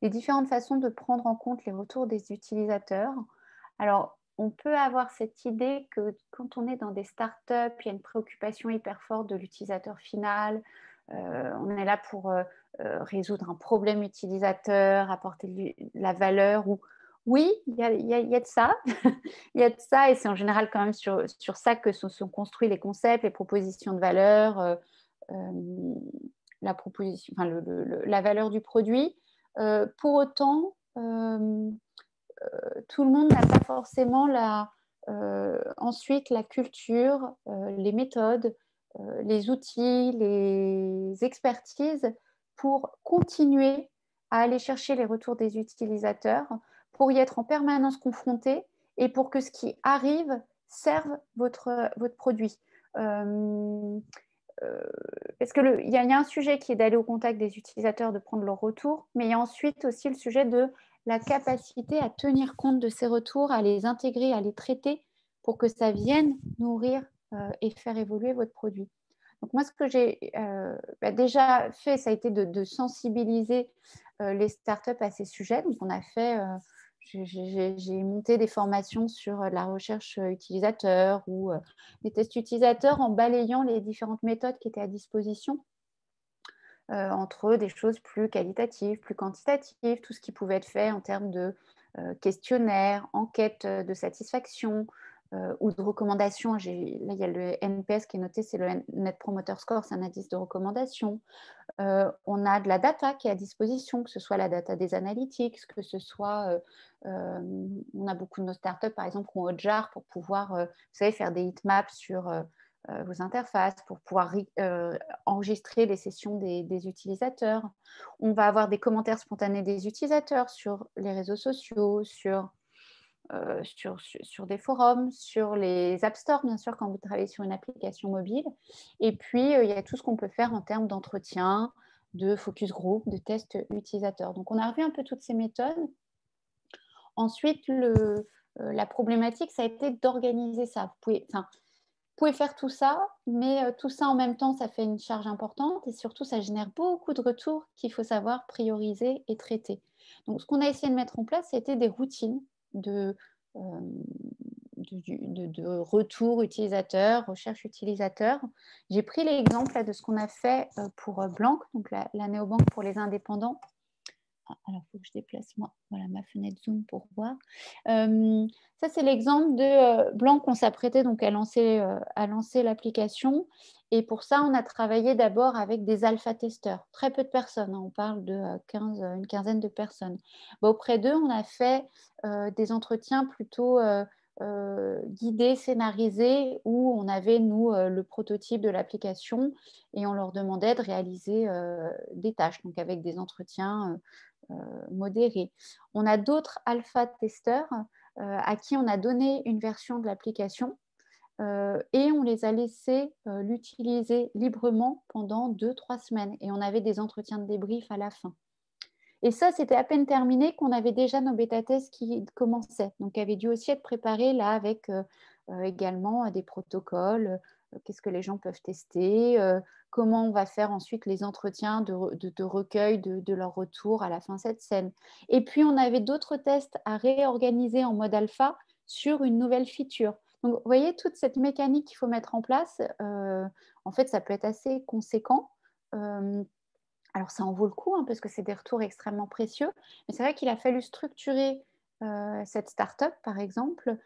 les différentes façons de prendre en compte les retours des utilisateurs. Alors, on peut avoir cette idée que quand on est dans des startups, il y a une préoccupation hyper forte de l'utilisateur final. On est là pour résoudre un problème utilisateur, apporter de la valeur. Oui, il y a de ça. Il y a de ça, et c'est en général quand même sur ça que sont construits les concepts, les propositions de valeur, la valeur du produit. Pour autant, tout le monde n'a pas forcément ensuite la culture, les méthodes, les outils, les expertises pour continuer à aller chercher les retours des utilisateurs, pour y être en permanence confronté et pour que ce qui arrive serve votre produit. Parce qu'il y a un sujet qui est d'aller au contact des utilisateurs, de prendre leur retour, mais il y a ensuite aussi le sujet de la capacité à tenir compte de ces retours, à les intégrer, à les traiter pour que ça vienne nourrir et faire évoluer votre produit. Donc moi, ce que j'ai déjà fait, ça a été de sensibiliser les startups à ces sujets. Donc on a fait... j'ai monté des formations sur la recherche utilisateur ou des tests utilisateurs en balayant les différentes méthodes qui étaient à disposition, entre des choses plus qualitatives, plus quantitatives, tout ce qui pouvait être fait en termes de questionnaires, enquêtes de satisfaction ou de recommandations. Là, il y a le NPS qui est noté, c'est le Net Promoter Score, c'est un indice de recommandation. On a de la data qui est à disposition, que ce soit la data des analytics, que ce soit, on a beaucoup de nos startups par exemple qui ont Hotjar pour pouvoir, vous savez, faire des heatmaps sur vos interfaces, pour pouvoir enregistrer les sessions des utilisateurs. On va avoir des commentaires spontanés des utilisateurs sur les réseaux sociaux, sur des forums, sur les App Store, bien sûr, quand vous travaillez sur une application mobile. Et puis, il y a tout ce qu'on peut faire en termes d'entretien, de focus group, de tests utilisateurs. Donc, on a revu un peu toutes ces méthodes. Ensuite, la problématique, ça a été d'organiser ça. Vous pouvez faire tout ça, mais tout ça en même temps, ça fait une charge importante et surtout, ça génère beaucoup de retours qu'il faut savoir prioriser et traiter. Donc, ce qu'on a essayé de mettre en place, c'était des routines de retour utilisateur, recherche utilisateur. J'ai pris l'exemple de ce qu'on a fait pour Blanc, donc la néobanque pour les indépendants. Alors, il faut que je déplace voilà, ma fenêtre Zoom pour voir. Ça, c'est l'exemple de Blanc qu'on s'apprêtait donc à lancer l'application. Et pour ça, on a travaillé d'abord avec des alpha-testeurs. Très peu de personnes, hein, on parle de une quinzaine de personnes. Auprès d'eux, on a fait des entretiens plutôt guidés, scénarisés, où on avait, nous, le prototype de l'application et on leur demandait de réaliser des tâches, donc avec des entretiens modérés. On a d'autres alpha-testeurs à qui on a donné une version de l'application et on les a laissés l'utiliser librement pendant 2-3 semaines. Et on avait des entretiens de débrief à la fin. Et ça, c'était à peine terminé qu'on avait déjà nos bêta-tests qui commençaient. Donc, qui avaient dû aussi être préparés là avec également des protocoles. Qu'est-ce que les gens peuvent tester, comment on va faire ensuite les entretiens de recueil de leur retour à la fin de cette scène. Et puis, on avait d'autres tests à réorganiser en mode alpha sur une nouvelle feature. Donc, vous voyez, toute cette mécanique qu'il faut mettre en place, en fait, ça peut être assez conséquent. Alors, ça en vaut le coup, hein, parce que c'est des retours extrêmement précieux. Mais c'est vrai qu'il a fallu structurer cette start-up, par exemple,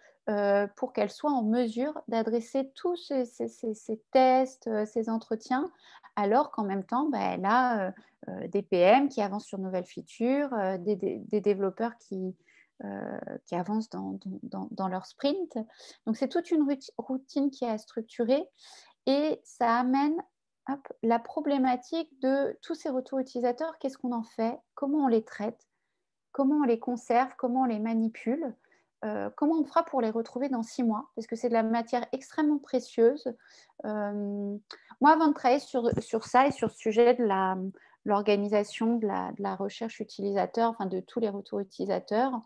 pour qu'elle soit en mesure d'adresser tous ces tests, ces entretiens, alors qu'en même temps, elle a des PM qui avancent sur de nouvelles features, des développeurs qui avancent dans leur sprint. Donc, c'est toute une routine qui est à structurer et ça amène la problématique de tous ces retours utilisateurs. Qu'est-ce qu'on en fait? Comment on les traite? Comment on les conserve? Comment on les manipule? Comment on fera pour les retrouver dans 6 mois? Parce que c'est de la matière extrêmement précieuse. Moi, avant de travailler sur ça et sur le sujet de l'organisation de la recherche utilisateur, enfin de tous les retours utilisateurs,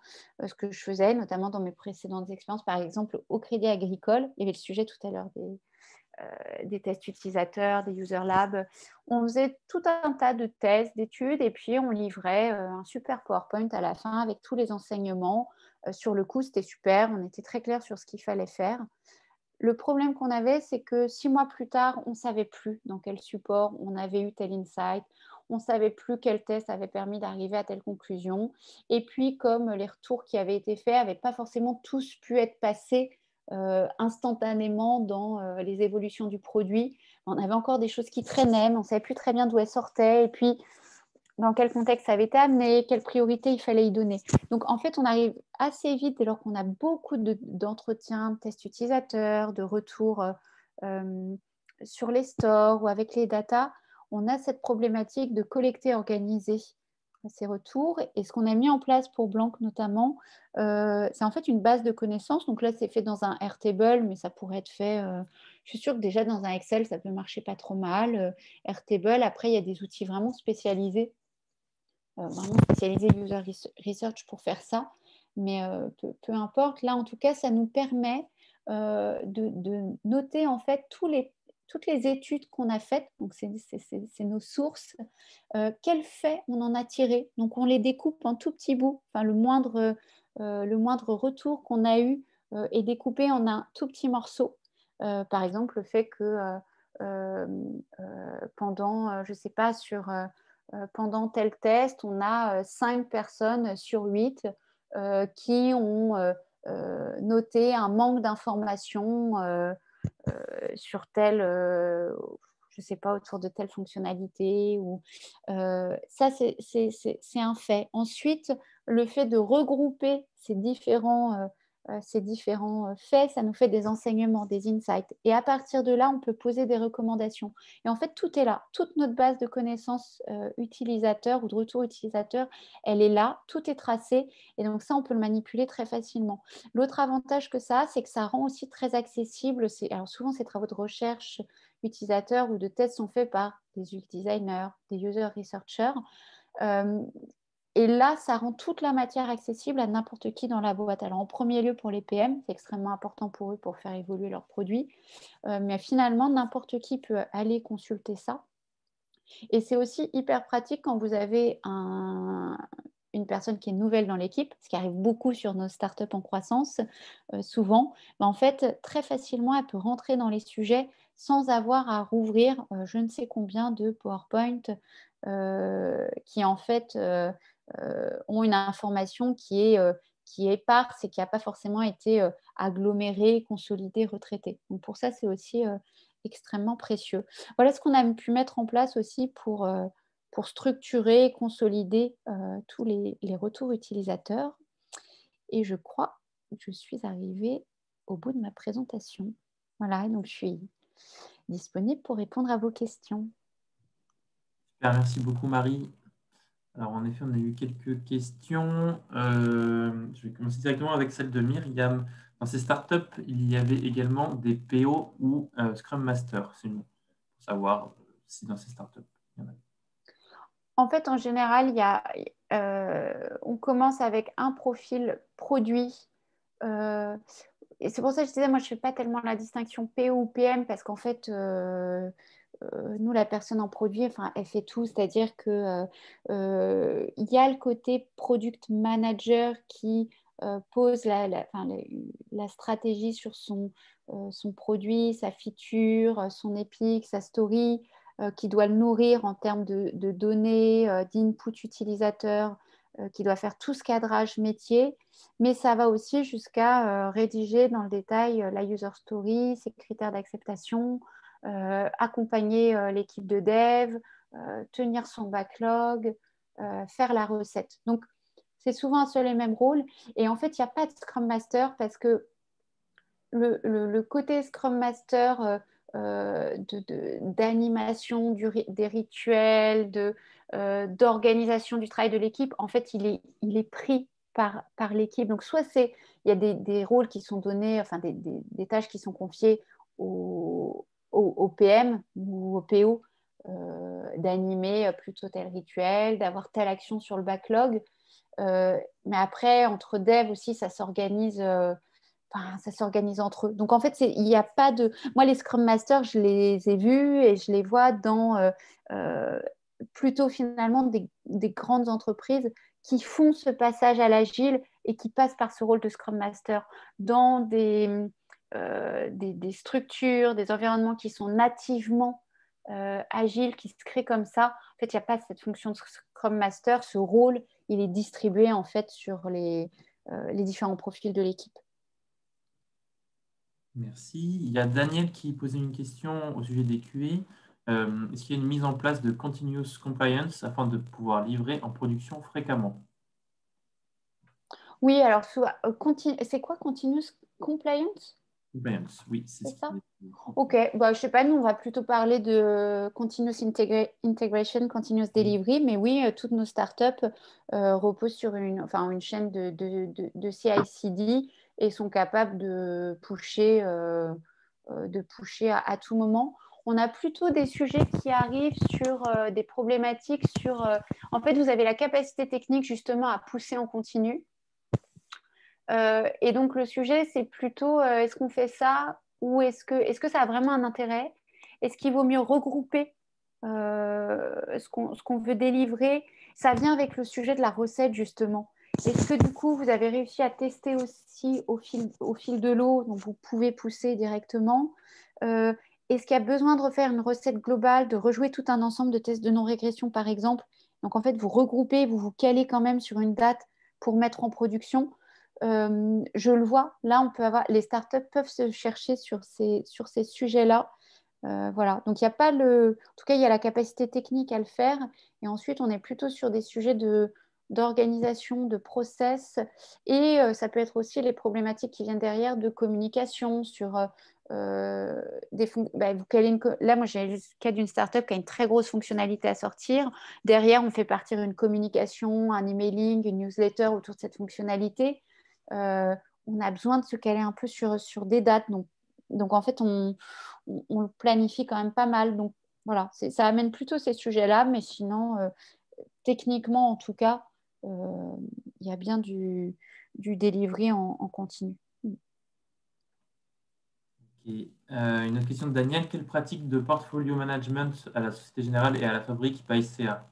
ce que je faisais, notamment dans mes précédentes expériences, par exemple au Crédit Agricole, il y avait le sujet tout à l'heure des tests utilisateurs, des user labs. On faisait tout un tas de tests, d'études, et puis on livrait un super PowerPoint à la fin avec tous les enseignements. Sur le coup, c'était super, on était très clair sur ce qu'il fallait faire. Le problème qu'on avait, c'est que 6 mois plus tard, on ne savait plus dans quel support on avait eu tel insight, on ne savait plus quel test avait permis d'arriver à telle conclusion. Et puis, comme les retours qui avaient été faits n'avaient pas forcément tous pu être passés instantanément dans les évolutions du produit, on avait encore des choses qui traînaient, mais on ne savait plus très bien d'où elles sortaient. Et puis, dans quel contexte ça avait été amené, quelle priorité il fallait y donner. Donc, en fait, on arrive assez vite, dès lors qu'on a beaucoup d'entretiens, de tests utilisateurs, de retours sur les stores ou avec les datas, on a cette problématique de collecter et organiser ces retours. Et ce qu'on a mis en place pour Blanc notamment, c'est en fait une base de connaissances. Donc là, c'est fait dans un Airtable, mais ça pourrait être fait, je suis sûre que déjà dans un Excel, ça peut marcher pas trop mal. Airtable, après, il y a des outils vraiment spécialisés user research pour faire ça, mais peu importe. Là, en tout cas, ça nous permet de noter en fait toutes les études qu'on a faites, donc c'est nos sources, quels faits on en a tiré. Donc on les découpe en tout petits bouts, enfin le moindre retour qu'on a eu est découpé en un tout petit morceau. Par exemple, le fait que pendant, je ne sais pas, pendant tel test, on a 5 personnes sur 8 qui ont noté un manque d'informations sur telle, je ne sais pas, autour de telle fonctionnalité. Ça, c'est un fait. Ensuite, le fait de regrouper ces différents faits, ça nous fait des enseignements, des insights. Et à partir de là, on peut poser des recommandations. Et en fait, tout est là. Toute notre base de connaissances utilisateurs ou de retour utilisateur, elle est là. Tout est tracé. Et donc ça, on peut le manipuler très facilement. L'autre avantage que ça a, c'est que ça rend aussi très accessible. Alors souvent, ces travaux de recherche utilisateurs ou de tests sont faits par des UX designers, des user researchers. Et là, ça rend toute la matière accessible à n'importe qui dans la boîte. Alors, en premier lieu, pour les PM, c'est extrêmement important pour eux pour faire évoluer leurs produits. Mais finalement, n'importe qui peut aller consulter ça. Et c'est aussi hyper pratique quand vous avez une personne qui est nouvelle dans l'équipe, ce qui arrive beaucoup sur nos startups en croissance, souvent. Mais en fait, très facilement, elle peut rentrer dans les sujets sans avoir à rouvrir je ne sais combien de PowerPoint qui, en fait, ont une information qui est éparse et qui n'a pas forcément été agglomérée, consolidée, retraitée. Donc pour ça, c'est aussi extrêmement précieux. Voilà ce qu'on a pu mettre en place aussi pour structurer et consolider tous les retours utilisateurs. Et je crois que je suis arrivée au bout de ma présentation. Voilà, donc je suis disponible pour répondre à vos questions. Super, merci beaucoup Marie. Alors en effet, on a eu quelques questions. Je vais commencer directement avec celle de Myriam. Dans ces startups, il y avait également des PO ou Scrum Master. C'est pour savoir si dans ces startups, il y en a. En fait, en général, on commence avec un profil produit. Et c'est pour ça que je disais, moi, je ne fais pas tellement la distinction PO ou PM parce qu'en fait, nous, la personne en produit, enfin, elle fait tout. C'est-à-dire que il y a le côté product manager qui pose la stratégie sur son produit, sa feature, son epic, sa story, qui doit le nourrir en termes de données, d'input utilisateur, qui doit faire tout ce cadrage métier. Mais ça va aussi jusqu'à rédiger dans le détail la user story, ses critères d'acceptation, accompagner l'équipe de dev, tenir son backlog, faire la recette. Donc, c'est souvent un seul et même rôle. Et en fait, il n'y a pas de Scrum Master parce que le côté Scrum Master d'animation des rituels, d'organisation du travail de l'équipe, en fait, il est pris par l'équipe. Donc, soit il y a des rôles qui sont donnés, enfin des tâches qui sont confiées au PM ou au PO d'animer plutôt tel rituel, d'avoir telle action sur le backlog. Mais après, entre devs aussi, ça s'organise enfin, ça s'organise entre eux. Donc, en fait, il n'y a pas de… Moi, les Scrum Masters, je les ai vus et je les vois dans plutôt finalement des grandes entreprises qui font ce passage à l'agile et qui passent par ce rôle de Scrum Master dans des structures, des environnements qui sont nativement agiles, qui se créent comme ça. En fait, il n'y a pas cette fonction de Scrum Master. Ce rôle, il est distribué en fait sur les différents profils de l'équipe. Merci. Il y a Daniel qui posait une question au sujet des QA. Est-ce qu'il y a une mise en place de continuous compliance afin de pouvoir livrer en production fréquemment? Oui, alors c'est quoi continuous compliance? Compliance, oui, c'est C'est ce ça? qui est. Ok, bah, je sais pas, nous on va plutôt parler de continuous integration, continuous delivery, mais oui, toutes nos startups reposent sur une chaîne de CI/CD et sont capables de pusher à tout moment. On a plutôt des sujets qui arrivent sur des problématiques en fait, vous avez la capacité technique justement à pousser en continu. Et donc, le sujet, c'est plutôt est-ce qu'on fait ça ou est-ce que ça a vraiment un intérêt? Est-ce qu'il vaut mieux regrouper ce qu'on veut délivrer? Ça vient avec le sujet de la recette, justement. Est-ce que du coup, vous avez réussi à tester aussi au fil de l'eau, donc vous pouvez pousser directement? Est-ce qu'il y a besoin de refaire une recette globale, de rejouer tout un ensemble de tests de non-régression, par exemple? Donc, en fait, vous regroupez, vous vous calez quand même sur une date pour mettre en production. Je le vois, là, les startups peuvent se chercher sur ces sujets-là. Voilà. Donc, il n'y a pas en tout cas, il y a la capacité technique à le faire. Et ensuite, on est plutôt sur des sujets d'organisation, de process. Et ça peut être aussi les problématiques qui viennent derrière de communication sur là, moi, j'ai le cas d'une startup qui a une très grosse fonctionnalité à sortir. Derrière, on fait partir une communication, un emailing, une newsletter autour de cette fonctionnalité. On a besoin de se caler un peu sur des dates. Donc en fait, on le planifie quand même pas mal. Donc voilà, ça amène plutôt ces sujets-là, mais sinon, techniquement en tout cas, il y a bien du delivery en continu. Okay. Une autre question de Daniel. Quelle pratique de portfolio management à la Société Générale et à la Fabrique by CA?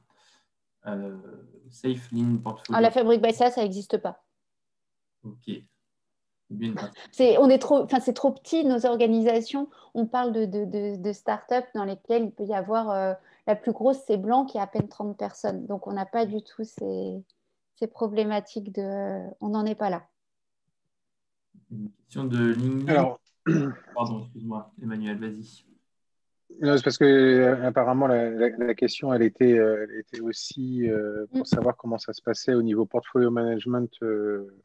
Safe Lean Portfolio. La Fabrique by CA, ça n'existe pas. Ok. Bien C'est trop petit, nos organisations. On parle de start-up dans lesquelles il peut y avoir… la plus grosse, c'est Blanc, qui a à peine 30 personnes. Donc, on n'a pas du tout ces problématiques on n'en est pas là. Une question de LinkedIn. Alors, pardon, excuse-moi, Emmanuel, vas-y. c'est parce que apparemment la question, elle était aussi pour savoir comment ça se passait au niveau portfolio management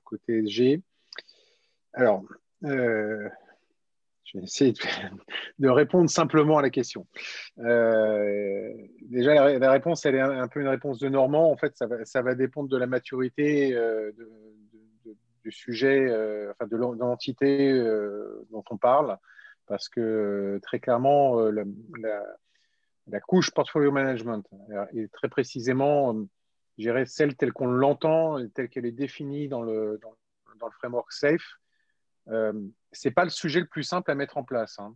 côté SG. Alors, je vais essayer de répondre simplement à la question. Déjà, la réponse, elle est un peu une réponse de Normand. En fait, ça va dépendre de la maturité du sujet, enfin de l'entité dont on parle, parce que très clairement, la couche portfolio management est très précisément, je dirais, celle telle qu'on l'entend, telle qu'elle est définie dans le framework SAFe. C'est pas le sujet le plus simple à mettre en place. Hein.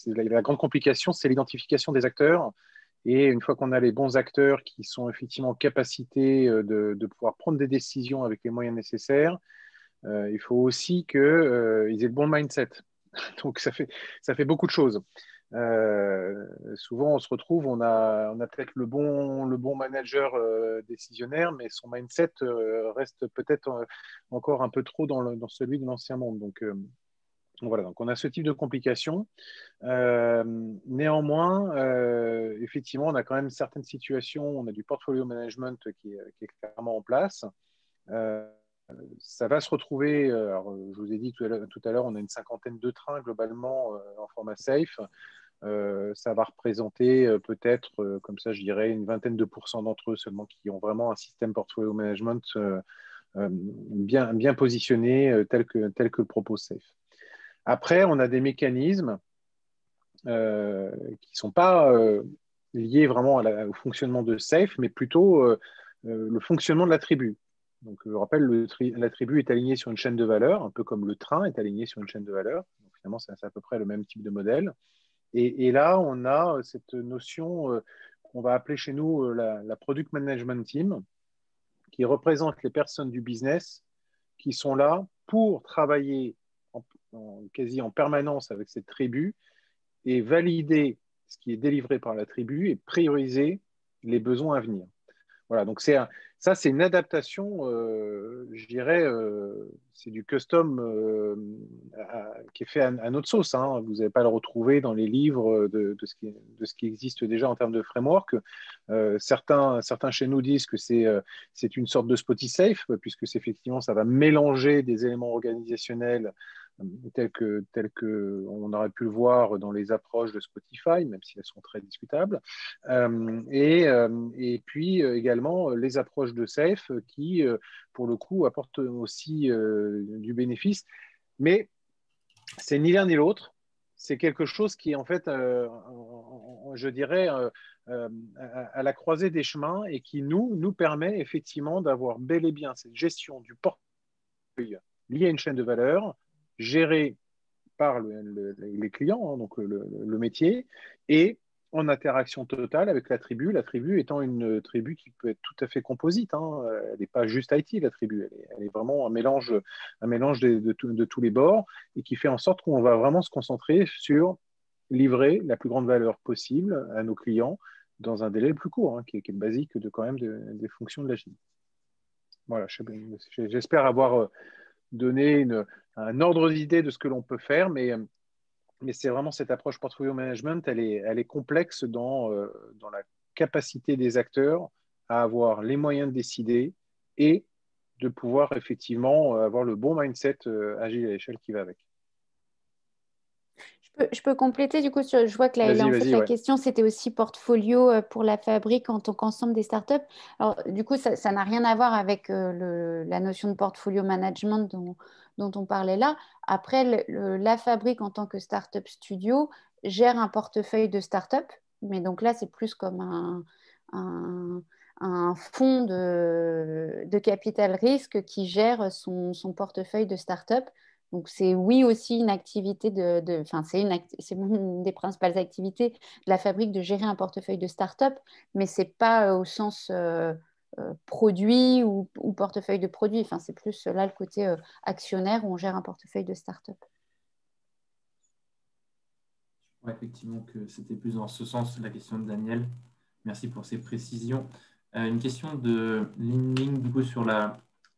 La grande complication, c'est l'identification des acteurs. Et une fois qu'on a les bons acteurs qui sont effectivement en capacité de pouvoir prendre des décisions avec les moyens nécessaires, il faut aussi qu'ils aient le bon mindset. Donc ça fait beaucoup de choses. Souvent, on se retrouve, on a peut-être le bon manager décisionnaire, mais son mindset reste peut-être encore un peu trop dans celui de l'ancien monde. Donc voilà, donc on a ce type de complications. Néanmoins, effectivement, on a quand même certaines situations, on a du portfolio management qui est clairement en place. Ça va se retrouver, alors, je vous ai dit tout à l'heure, on a une cinquantaine de trains globalement en format safe. Ça va représenter peut-être, comme ça je dirais, une vingtaine de pourcents d'entre eux seulement qui ont vraiment un système portfolio management bien positionné tel que le propose Safe. Après, on a des mécanismes qui ne sont pas liés vraiment au fonctionnement de Safe, mais plutôt le fonctionnement de la tribu. Donc, je rappelle, l'attribut est aligné sur une chaîne de valeur, un peu comme le train est aligné sur une chaîne de valeur. Donc, finalement, c'est à peu près le même type de modèle. Et là, on a cette notion qu'on va appeler chez nous la Product Management Team, qui représente les personnes du business qui sont là pour travailler quasi en permanence avec cette tribu et valider ce qui est délivré par la tribu et prioriser les besoins à venir. Voilà, donc ça, c'est une adaptation, je dirais, c'est du custom qui est fait à notre sauce. Hein. Vous n'allez pas le retrouver dans les livres de ce qui existe déjà en termes de framework. Certains chez nous disent que c'est une sorte de Spotisafe, puisque effectivement, ça va mélanger des éléments organisationnels tels que on aurait pu le voir dans les approches de Spotify, même si elles sont très discutables. Et puis également les approches de Safe qui, pour le coup, apportent aussi du bénéfice. Mais c'est ni l'un ni l'autre. C'est quelque chose qui est en fait, je dirais, à la croisée des chemins et qui nous permet effectivement d'avoir bel et bien cette gestion du portefeuille lié à une chaîne de valeur, gérée par les clients, hein, donc le métier, et en interaction totale avec la tribu étant une tribu qui peut être tout à fait composite. Hein. Elle n'est pas juste IT, la tribu, elle est vraiment un mélange de tous les bords et qui fait en sorte qu'on va vraiment se concentrer sur livrer la plus grande valeur possible à nos clients dans un délai le plus court, hein, qui est le basique quand même des fonctions de l'agile. Voilà, j'espère avoir donné un ordre d'idée de ce que l'on peut faire, mais c'est vraiment cette approche portfolio management, elle est complexe dans la capacité des acteurs à avoir les moyens de décider et de pouvoir effectivement avoir le bon mindset agile à l'échelle qui va avec. Je peux compléter, du coup, je vois que la question, c'était aussi portfolio pour la fabrique en tant qu'ensemble des startups. Alors, du coup, ça n'a rien à voir avec la notion de portfolio management dont on parlait là. Après, la fabrique en tant que startup studio gère un portefeuille de startup, mais donc là, c'est plus comme un fonds de capital risque qui gère son portefeuille de startup. Donc, c'est oui aussi une activité c'est une des principales activités de la fabrique de gérer un portefeuille de start-up, mais ce n'est pas au sens produit ou portefeuille de produit. Enfin, c'est plus là le côté actionnaire où on gère un portefeuille de start-up. Ouais, effectivement, que c'était plus dans ce sens la question de Daniel. Merci pour ces précisions. Une question de Ling, du coup,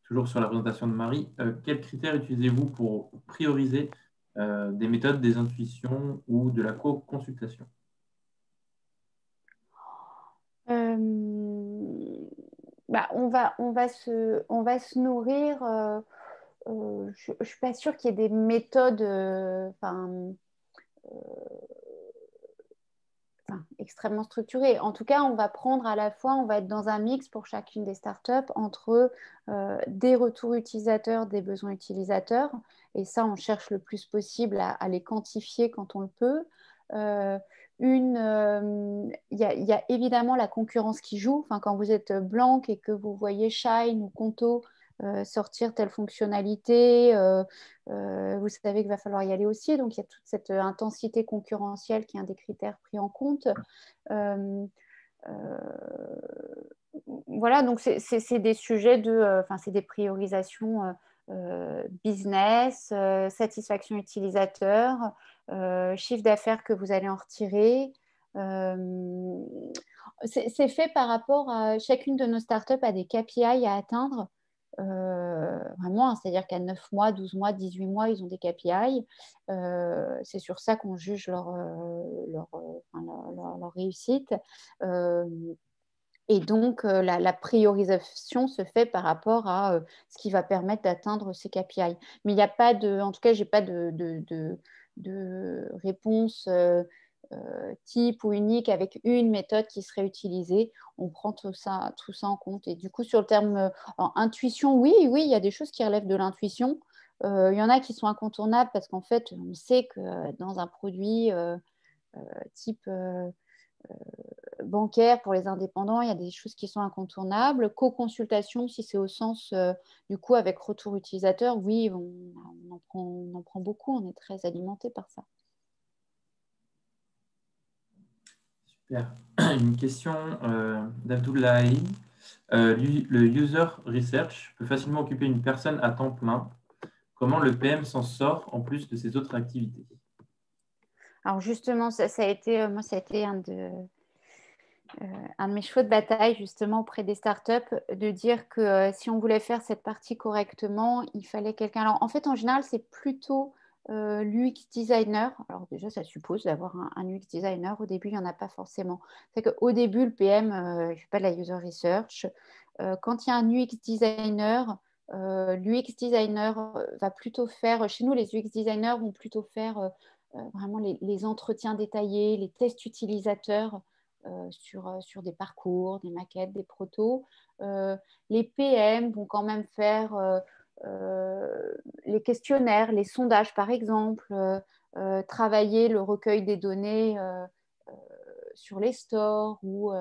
toujours sur la présentation de Marie. Quels critères utilisez-vous pour prioriser des méthodes, des intuitions ou de la co-consultation? On va se nourrir. Je ne suis pas sûre qu'il y ait des méthodes extrêmement structurées. En tout cas, on va prendre à la fois, on va être dans un mix pour chacune des startups entre des retours utilisateurs, des besoins utilisateurs. Et ça, on cherche le plus possible à les quantifier quand on le peut. Il y a évidemment la concurrence qui joue. Enfin, quand vous êtes Blanc et que vous voyez Shine ou Conto sortir telle fonctionnalité, vous savez qu'il va falloir y aller aussi. Donc, il y a toute cette intensité concurrentielle qui est un des critères pris en compte. Voilà, donc c'est des sujets c'est des priorisations business, satisfaction utilisateur, chiffre d'affaires que vous allez en retirer. C'est fait par rapport à chacune de nos startups a des KPI à atteindre. Vraiment, hein, c'est-à-dire qu'à 9 mois, 12 mois, 18 mois, ils ont des KPI. C'est sur ça qu'on juge leur réussite. Et donc, la priorisation se fait par rapport à ce qui va permettre d'atteindre ces KPI. Mais il n'y a pas en tout cas, je n'ai pas de réponse type ou unique avec une méthode qui serait utilisée. On prend tout ça en compte. Et du coup, sur le terme intuition, oui, il y a des choses qui relèvent de l'intuition. Il y en a qui sont incontournables parce qu'en fait, on sait que dans un produit type bancaire pour les indépendants, il y a des choses qui sont incontournables. Co-consultation, si c'est au sens, du coup, avec retour utilisateur, oui, on en prend beaucoup, on est très alimenté par ça. Super. Une question d'Abdoulaye. Le user research peut facilement occuper une personne à temps plein. Comment le PM s'en sort en plus de ses autres activités? Alors justement, ça a été un de mes chevaux de bataille justement auprès des startups, de dire que si on voulait faire cette partie correctement, il fallait quelqu'un. Alors en fait, en général, c'est plutôt l'UX designer. Alors déjà, ça suppose d'avoir un UX designer. Au début, il n'y en a pas forcément. C'est qu'au début, le PM, il ne fait pas de la user research. Quand il y a un UX designer, l'UX designer va plutôt faire, chez nous, les UX designers vont plutôt faire vraiment les entretiens détaillés, les tests utilisateurs sur des parcours, des maquettes, des protos. Les PM vont quand même faire les questionnaires, les sondages par exemple, travailler le recueil des données sur les stores ou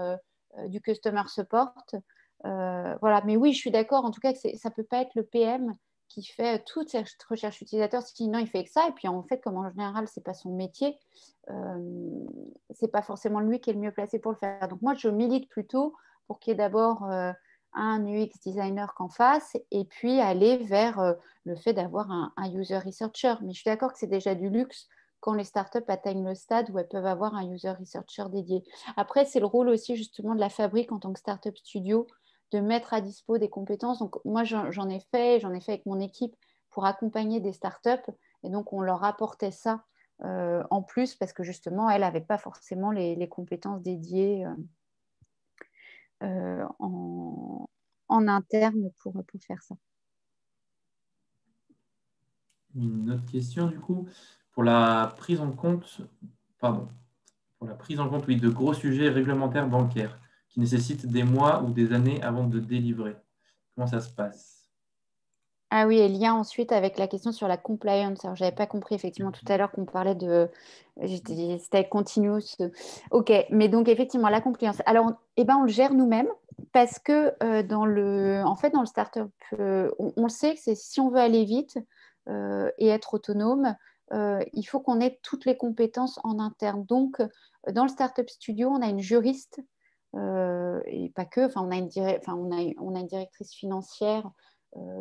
du customer support. Voilà. Mais oui, je suis d'accord en tout cas que ça ne peut pas être le PM qui fait toute cette recherche utilisateur, sinon il fait que ça. Et puis en fait, comme en général, ce n'est pas son métier, c'est pas forcément lui qui est le mieux placé pour le faire. Donc moi, je milite plutôt pour qu'il y ait d'abord un UX designer qu'en face, et puis aller vers le fait d'avoir un user researcher. Mais je suis d'accord que c'est déjà du luxe quand les startups atteignent le stade où elles peuvent avoir un user researcher dédié. Après, c'est le rôle aussi justement de la fabrique en tant que startup studio de mettre à dispo des compétences. Donc moi, j'en ai fait avec mon équipe pour accompagner des startups, et donc on leur apportait ça en plus parce que justement, elle n'avait pas forcément les compétences dédiées en interne pour faire ça. Une autre question du coup, pour la prise en compte, oui, de gros sujets réglementaires bancaires qui nécessitent des mois ou des années avant de délivrer. Comment ça se passe? Ah oui, et lien ensuite avec la question sur la compliance. Alors, je n'avais pas compris effectivement tout à l'heure qu'on parlait de... C'était continuous. Ok, mais donc effectivement, la compliance. Alors, on le gère nous-mêmes parce que dans le startup, on le sait que si on veut aller vite et être autonome, il faut qu'on ait toutes les compétences en interne. Donc, dans le startup studio, on a une juriste et pas que. Enfin, on a une directrice financière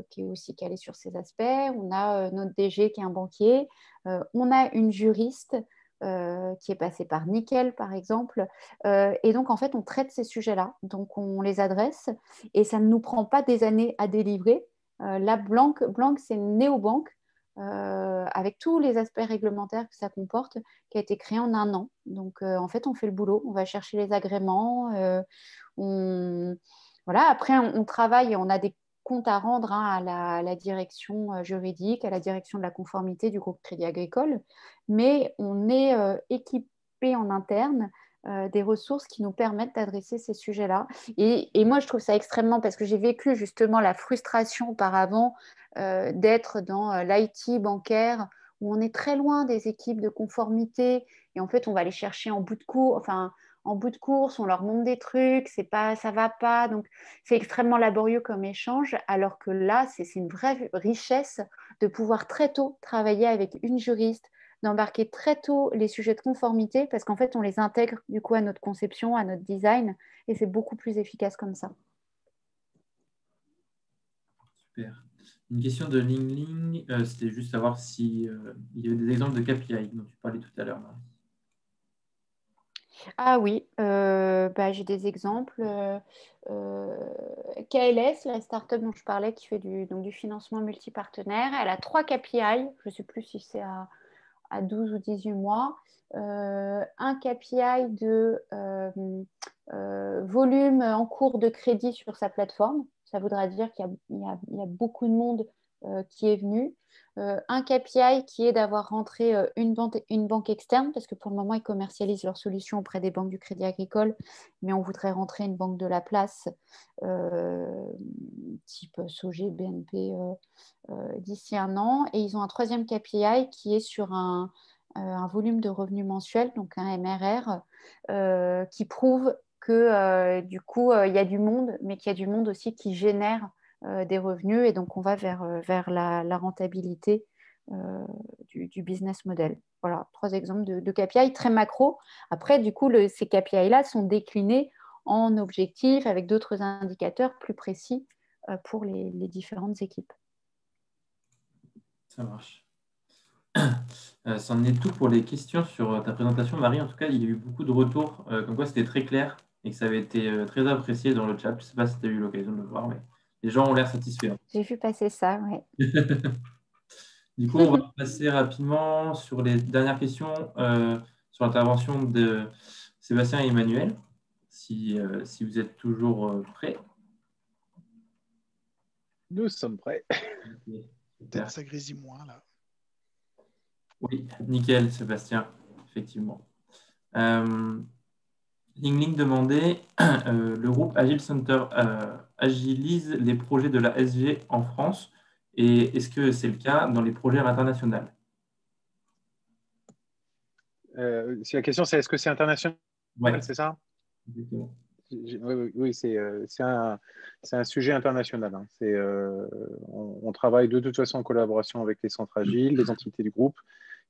qui est aussi calé sur ces aspects. On a notre DG qui est un banquier. On a une juriste qui est passée par Nickel, par exemple. Et donc, en fait, on traite ces sujets-là. Donc, on les adresse et ça ne nous prend pas des années à délivrer. La Blanc, c'est une néobanque avec tous les aspects réglementaires que ça comporte, qui a été créée en 1 an. Donc, en fait, on fait le boulot. On va chercher les agréments. Voilà. Après, on travaille et on a des compte à rendre à la direction juridique, à la direction de la conformité du groupe Crédit Agricole, mais on est équipé en interne des ressources qui nous permettent d'adresser ces sujets-là. Et moi, je trouve ça extrêmement, parce que j'ai vécu justement la frustration auparavant d'être dans l'IT bancaire, où on est très loin des équipes de conformité, et en fait, on va les chercher en bout de course, on leur montre des trucs, ça va pas, donc c'est extrêmement laborieux comme échange, alors que là, c'est une vraie richesse de pouvoir très tôt travailler avec une juriste, d'embarquer très tôt les sujets de conformité, parce qu'en fait, on les intègre du coup à notre conception, à notre design, et c'est beaucoup plus efficace comme ça. Super. Une question de Ling Ling, c'était juste savoir si il y avait des exemples de KPI dont tu parlais tout à l'heure, Marie. Ah oui, j'ai des exemples. KLS, la startup dont je parlais, qui fait du financement multipartenaire, elle a 3 KPI. Je ne sais plus si c'est à 12 ou 18 mois. Un KPI de volume en cours de crédit sur sa plateforme. Ça voudra dire qu'il y a beaucoup de monde qui est venu. Un KPI qui est d'avoir rentré une banque externe, parce que pour le moment, ils commercialisent leurs solutions auprès des banques du Crédit Agricole, mais on voudrait rentrer une banque de la place, type SOG, BNP, d'ici 1 an. Et ils ont un 3e KPI qui est sur un un volume de revenus mensuels, donc un MRR, qui prouve que du coup, il y a du monde, mais qu'il y a du monde aussi qui génère des revenus. Et donc, on va vers la rentabilité du business model. Voilà, 3 exemples de KPI très macro. Après, du coup, ces KPI-là sont déclinés en objectifs avec d'autres indicateurs plus précis pour les différentes équipes. Ça marche. C'en est tout pour les questions sur ta présentation, Marie. En tout cas, il y a eu beaucoup de retours, comme quoi c'était très clair et que ça avait été très apprécié dans le chat. Je ne sais pas si tu as eu l'occasion de le voir, mais les gens ont l'air satisfaits. J'ai vu passer ça, oui. Du coup, on va passer rapidement sur les dernières questions sur l'intervention de Sébastien et Emmanuel, si vous êtes toujours prêts. Nous sommes prêts. Okay, peut-être ça grésille moins là. Oui, nickel, Sébastien, effectivement. Ling demandait, le groupe Agile Center agilise les projets de la SG en France, et est-ce que c'est le cas dans les projets à l'international? Si la question c'est est-ce que c'est international, Ouais, c'est ça? exactement. Oui, c'est un sujet international. Hein. On travaille de toute façon en collaboration avec les centres agiles, les entités du groupe.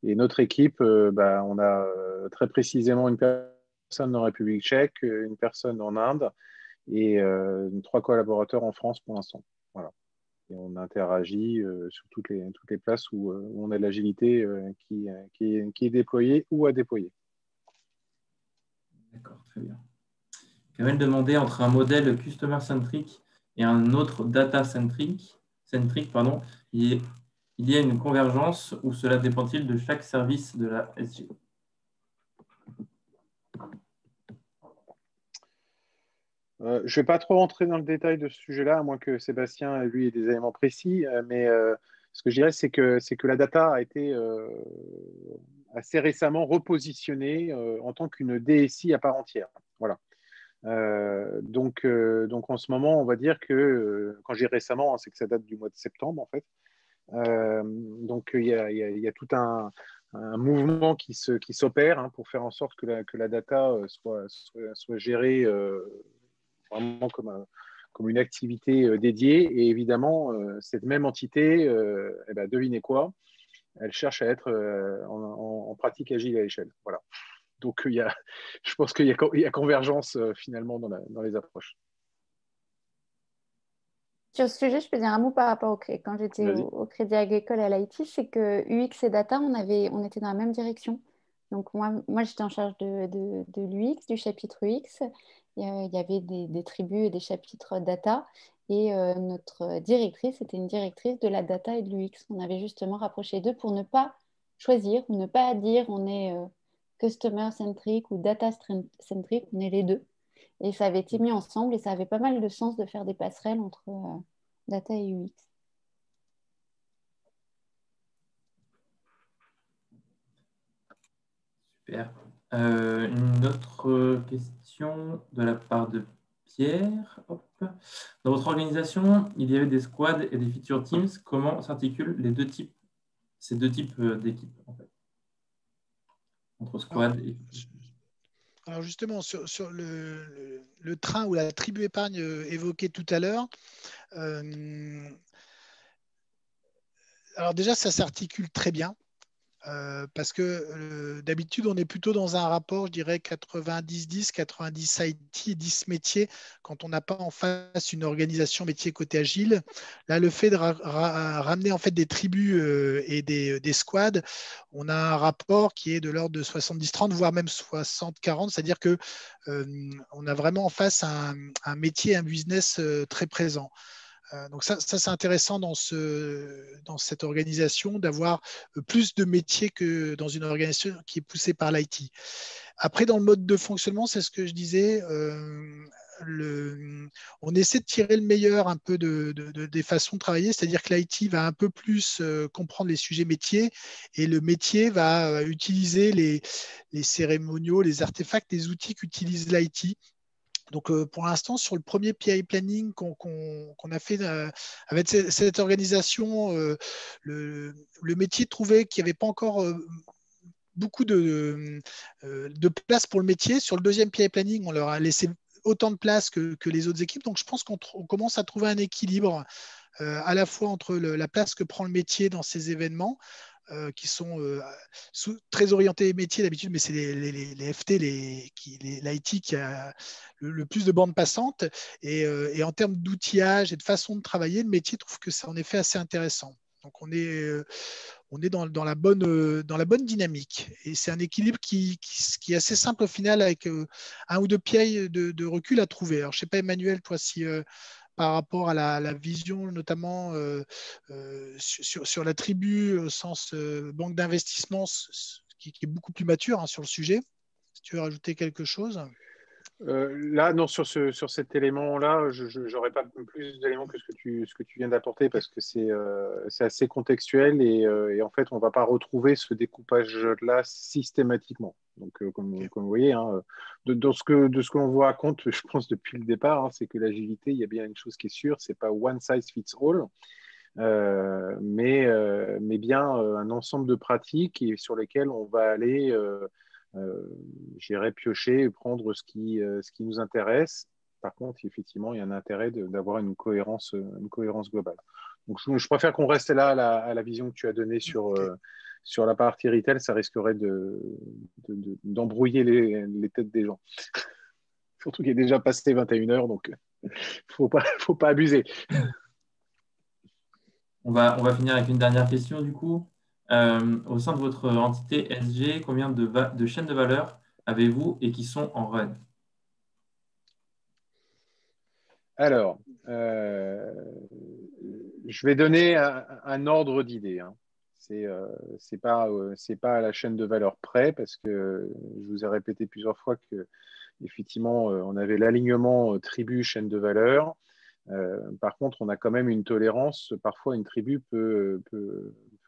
Et notre équipe, on a très précisément une personne en République tchèque, une personne en Inde et 3 collaborateurs en France pour l'instant. Voilà. Et on interagit sur toutes les places où on a de l'agilité qui est déployée ou à déployer. D'accord, très bien. Kamel demandait entre un modèle customer-centric et un autre data-centric, il y a une convergence ou cela dépend-il de chaque service de la SG? Je ne vais pas trop rentrer dans le détail de ce sujet-là, à moins que Sébastien, lui, ait des éléments précis. Mais ce que je dirais, c'est que la data a été assez récemment repositionnée en tant qu'une DSI à part entière. Voilà. Donc, en ce moment, on va dire que, quand je dis récemment, hein, c'est que ça date du mois de septembre, en fait. Donc, il y a tout un mouvement qui s'opère hein, pour faire en sorte que la data soit gérée vraiment comme une activité dédiée. Et évidemment, cette même entité, devinez quoi, elle cherche à être en pratique agile à l'échelle. Voilà. Donc, je pense qu'il y a convergence finalement dans les approches. Sur ce sujet, je peux dire un mot par rapport quand j'étais au Crédit Agricole à l'IT, c'est que UX et data, on était dans la même direction. Donc moi j'étais en charge de l'UX, du chapitre UX. Il y avait des tribus et des chapitres data. Et notre directrice était une directrice de la data et de l'UX. On avait justement rapproché les deux pour ne pas choisir ou ne pas dire on est customer-centric ou data-centric, on est les deux. Et ça avait été mis ensemble et ça avait pas mal de sens de faire des passerelles entre data et UX. Super. Une autre question de la part de Pierre. Hop. Dans votre organisation, il y avait des squads et des feature teams. Comment s'articulent ces deux types d'équipes en fait, entre squad et... Alors justement, sur le train ou la tribu épargne évoquée tout à l'heure, alors déjà, ça s'articule très bien. Parce que d'habitude, on est plutôt dans un rapport, je dirais 90-10, 90 IT et 10 métiers quand on n'a pas en face une organisation métier côté agile. Là, le fait de ramener en fait des tribus et des squads, on a un rapport qui est de l'ordre de 70-30, voire même 60-40, c'est-à-dire que on a vraiment en face un métier, un business très présent. Donc ça c'est intéressant dans cette organisation d'avoir plus de métiers que dans une organisation qui est poussée par l'IT. Après, dans le mode de fonctionnement, c'est ce que je disais, on essaie de tirer le meilleur un peu des façons de travailler, c'est-à-dire que l'IT va un peu plus comprendre les sujets métiers et le métier va utiliser les cérémoniaux, les artefacts, les outils qu'utilise l'IT. Donc, pour l'instant, sur le premier PI planning qu'on a fait avec cette organisation, le métier trouvait qu'il n'y avait pas encore beaucoup de place pour le métier. Sur le deuxième PI planning, on leur a laissé autant de place que les autres équipes. Donc, je pense qu'on commence à trouver un équilibre à la fois entre la place que prend le métier dans ces événements, qui sont très orientés métiers d'habitude, mais c'est les FT, l'IT qui a le plus de bandes passantes. Et en termes d'outillage et de façon de travailler, le métier trouve que c'est en effet assez intéressant. Donc on est dans la bonne dynamique. Et c'est un équilibre qui est assez simple au final, avec un ou deux pieds de recul à trouver. Alors je ne sais pas, Emmanuel, toi, si par rapport à la vision, notamment sur la tribu au sens banque d'investissement, qui est beaucoup plus mature sur le sujet. Si tu veux rajouter quelque chose. Là, non, sur cet élément-là, je n'aurais pas plus d'éléments que ce que tu viens d'apporter parce que c'est assez contextuel et en fait, on ne va pas retrouver ce découpage-là systématiquement. Donc, comme vous voyez, de ce que l'on vous raconte, je pense, depuis le départ, c'est que l'agilité, il y a bien une chose qui est sûre, ce n'est pas one size fits all. Mais bien un ensemble de pratiques et sur lesquelles on va aller j'irai piocher et prendre ce qui nous intéresse. Par contre, effectivement, il y a un intérêt d'avoir une cohérence globale. Donc, je préfère qu'on reste là à la vision que tu as donnée sur la partie retail. Ça risquerait d'embrouiller les têtes des gens. Surtout qu'il est déjà passé 21 heures, donc faut pas abuser. On va finir avec une dernière question du coup. Au sein de votre entité SG, combien de chaînes de valeur avez-vous et qui sont en run? Alors, je vais donner un ordre d'idée. C'est pas à la chaîne de valeur près parce que je vous ai répété plusieurs fois que effectivement on avait l'alignement tribu chaîne de valeur. Par contre, on a quand même une tolérance. Parfois, une tribu peut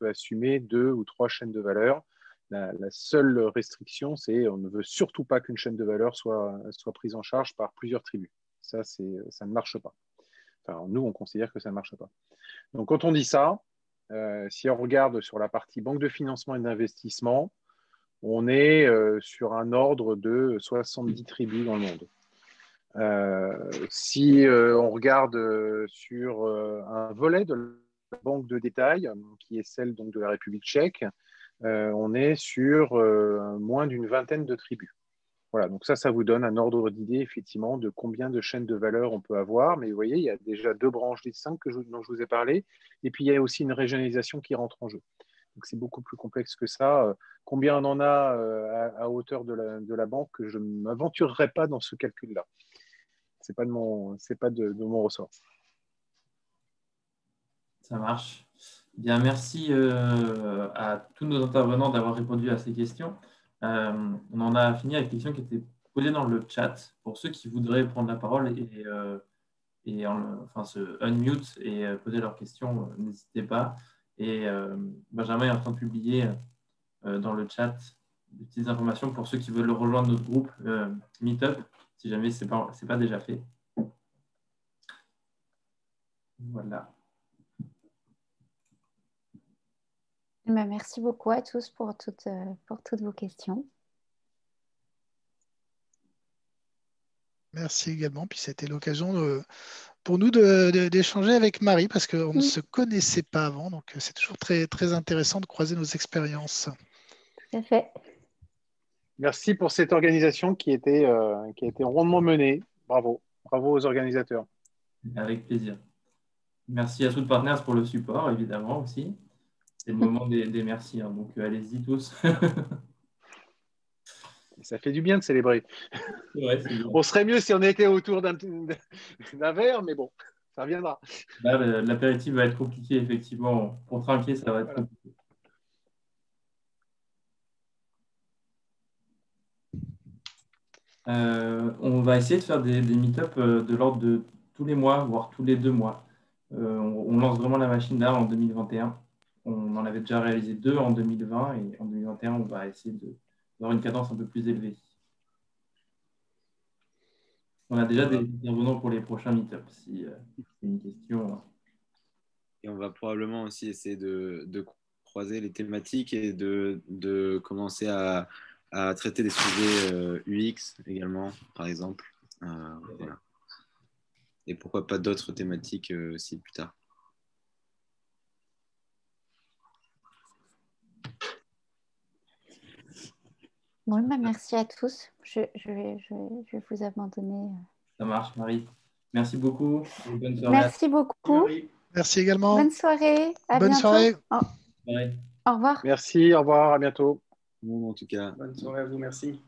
assumer 2 ou 3 chaînes de valeur. La seule restriction, c'est on ne veut surtout pas qu'une chaîne de valeur soit prise en charge par plusieurs tribus. Ça ne marche pas. Enfin, nous, on considère que ça ne marche pas. Donc, quand on dit ça, si on regarde sur la partie banque de financement et d'investissement, on est sur un ordre de 70 tribus dans le monde. Si on regarde sur un volet de la banque de détail, qui est celle donc, de la République tchèque, on est sur moins d'une vingtaine de tribus. Voilà, donc ça vous donne un ordre d'idée, effectivement, de combien de chaînes de valeur on peut avoir. Mais vous voyez, il y a déjà 2 branches distinctes dont je vous ai parlé. Et puis, il y a aussi une régionalisation qui rentre en jeu. Donc, c'est beaucoup plus complexe que ça. Combien on en a à hauteur de la banque, je ne m'aventurerai pas dans ce calcul-là. Ce n'est pas de mon ressort. Ça marche. Bien, merci à tous nos intervenants d'avoir répondu à ces questions. On en a fini avec les questions qui étaient posées dans le chat. Pour ceux qui voudraient prendre la parole et se unmute et poser leurs questions, n'hésitez pas. Et Benjamin est en train de publier dans le chat des petites informations pour ceux qui veulent rejoindre notre groupe Meetup, si jamais ce n'est pas déjà fait. Voilà. Merci beaucoup à tous pour toutes vos questions. Merci également. Puis c'était l'occasion pour nous d'échanger avec Marie parce qu'on ne se connaissait pas avant. Donc c'est toujours très, très intéressant de croiser nos expériences. Tout à fait. Merci pour cette organisation qui a été rondement menée. Bravo. Bravo aux organisateurs. Avec plaisir. Merci à Soud Partners pour le support, évidemment, aussi. C'est le moment des merci. Donc, allez-y tous. Ça fait du bien de célébrer. Ouais, c'est bien. On serait mieux si on était autour d'un verre, mais bon, ça reviendra. Là, l'apéritif va être compliqué, effectivement. Pour trinquer, ça va être compliqué. On va essayer de faire des meet-up de l'ordre de tous les mois, voire tous les 2 mois. On lance vraiment la machine là en 2021. On en avait déjà réalisé 2 en 2020 et en 2021, on va essayer d'avoir une cadence un peu plus élevée. On a déjà des intervenants pour les prochains meet-up, si c'est une question. Et on va probablement aussi essayer de croiser les thématiques et de commencer à traiter des sujets UX également, par exemple. Voilà. Et pourquoi pas d'autres thématiques aussi plus tard. Bon, bah, merci à tous. Je vais vous abandonner. Ça marche, Marie. Merci beaucoup. Et bonne soirée. Merci beaucoup. Merci également. Bonne soirée. À Bonne bientôt. soirée. Ouais. Au revoir. Merci, au revoir, à bientôt. Bon, en tout cas. Bonne soirée à vous, merci.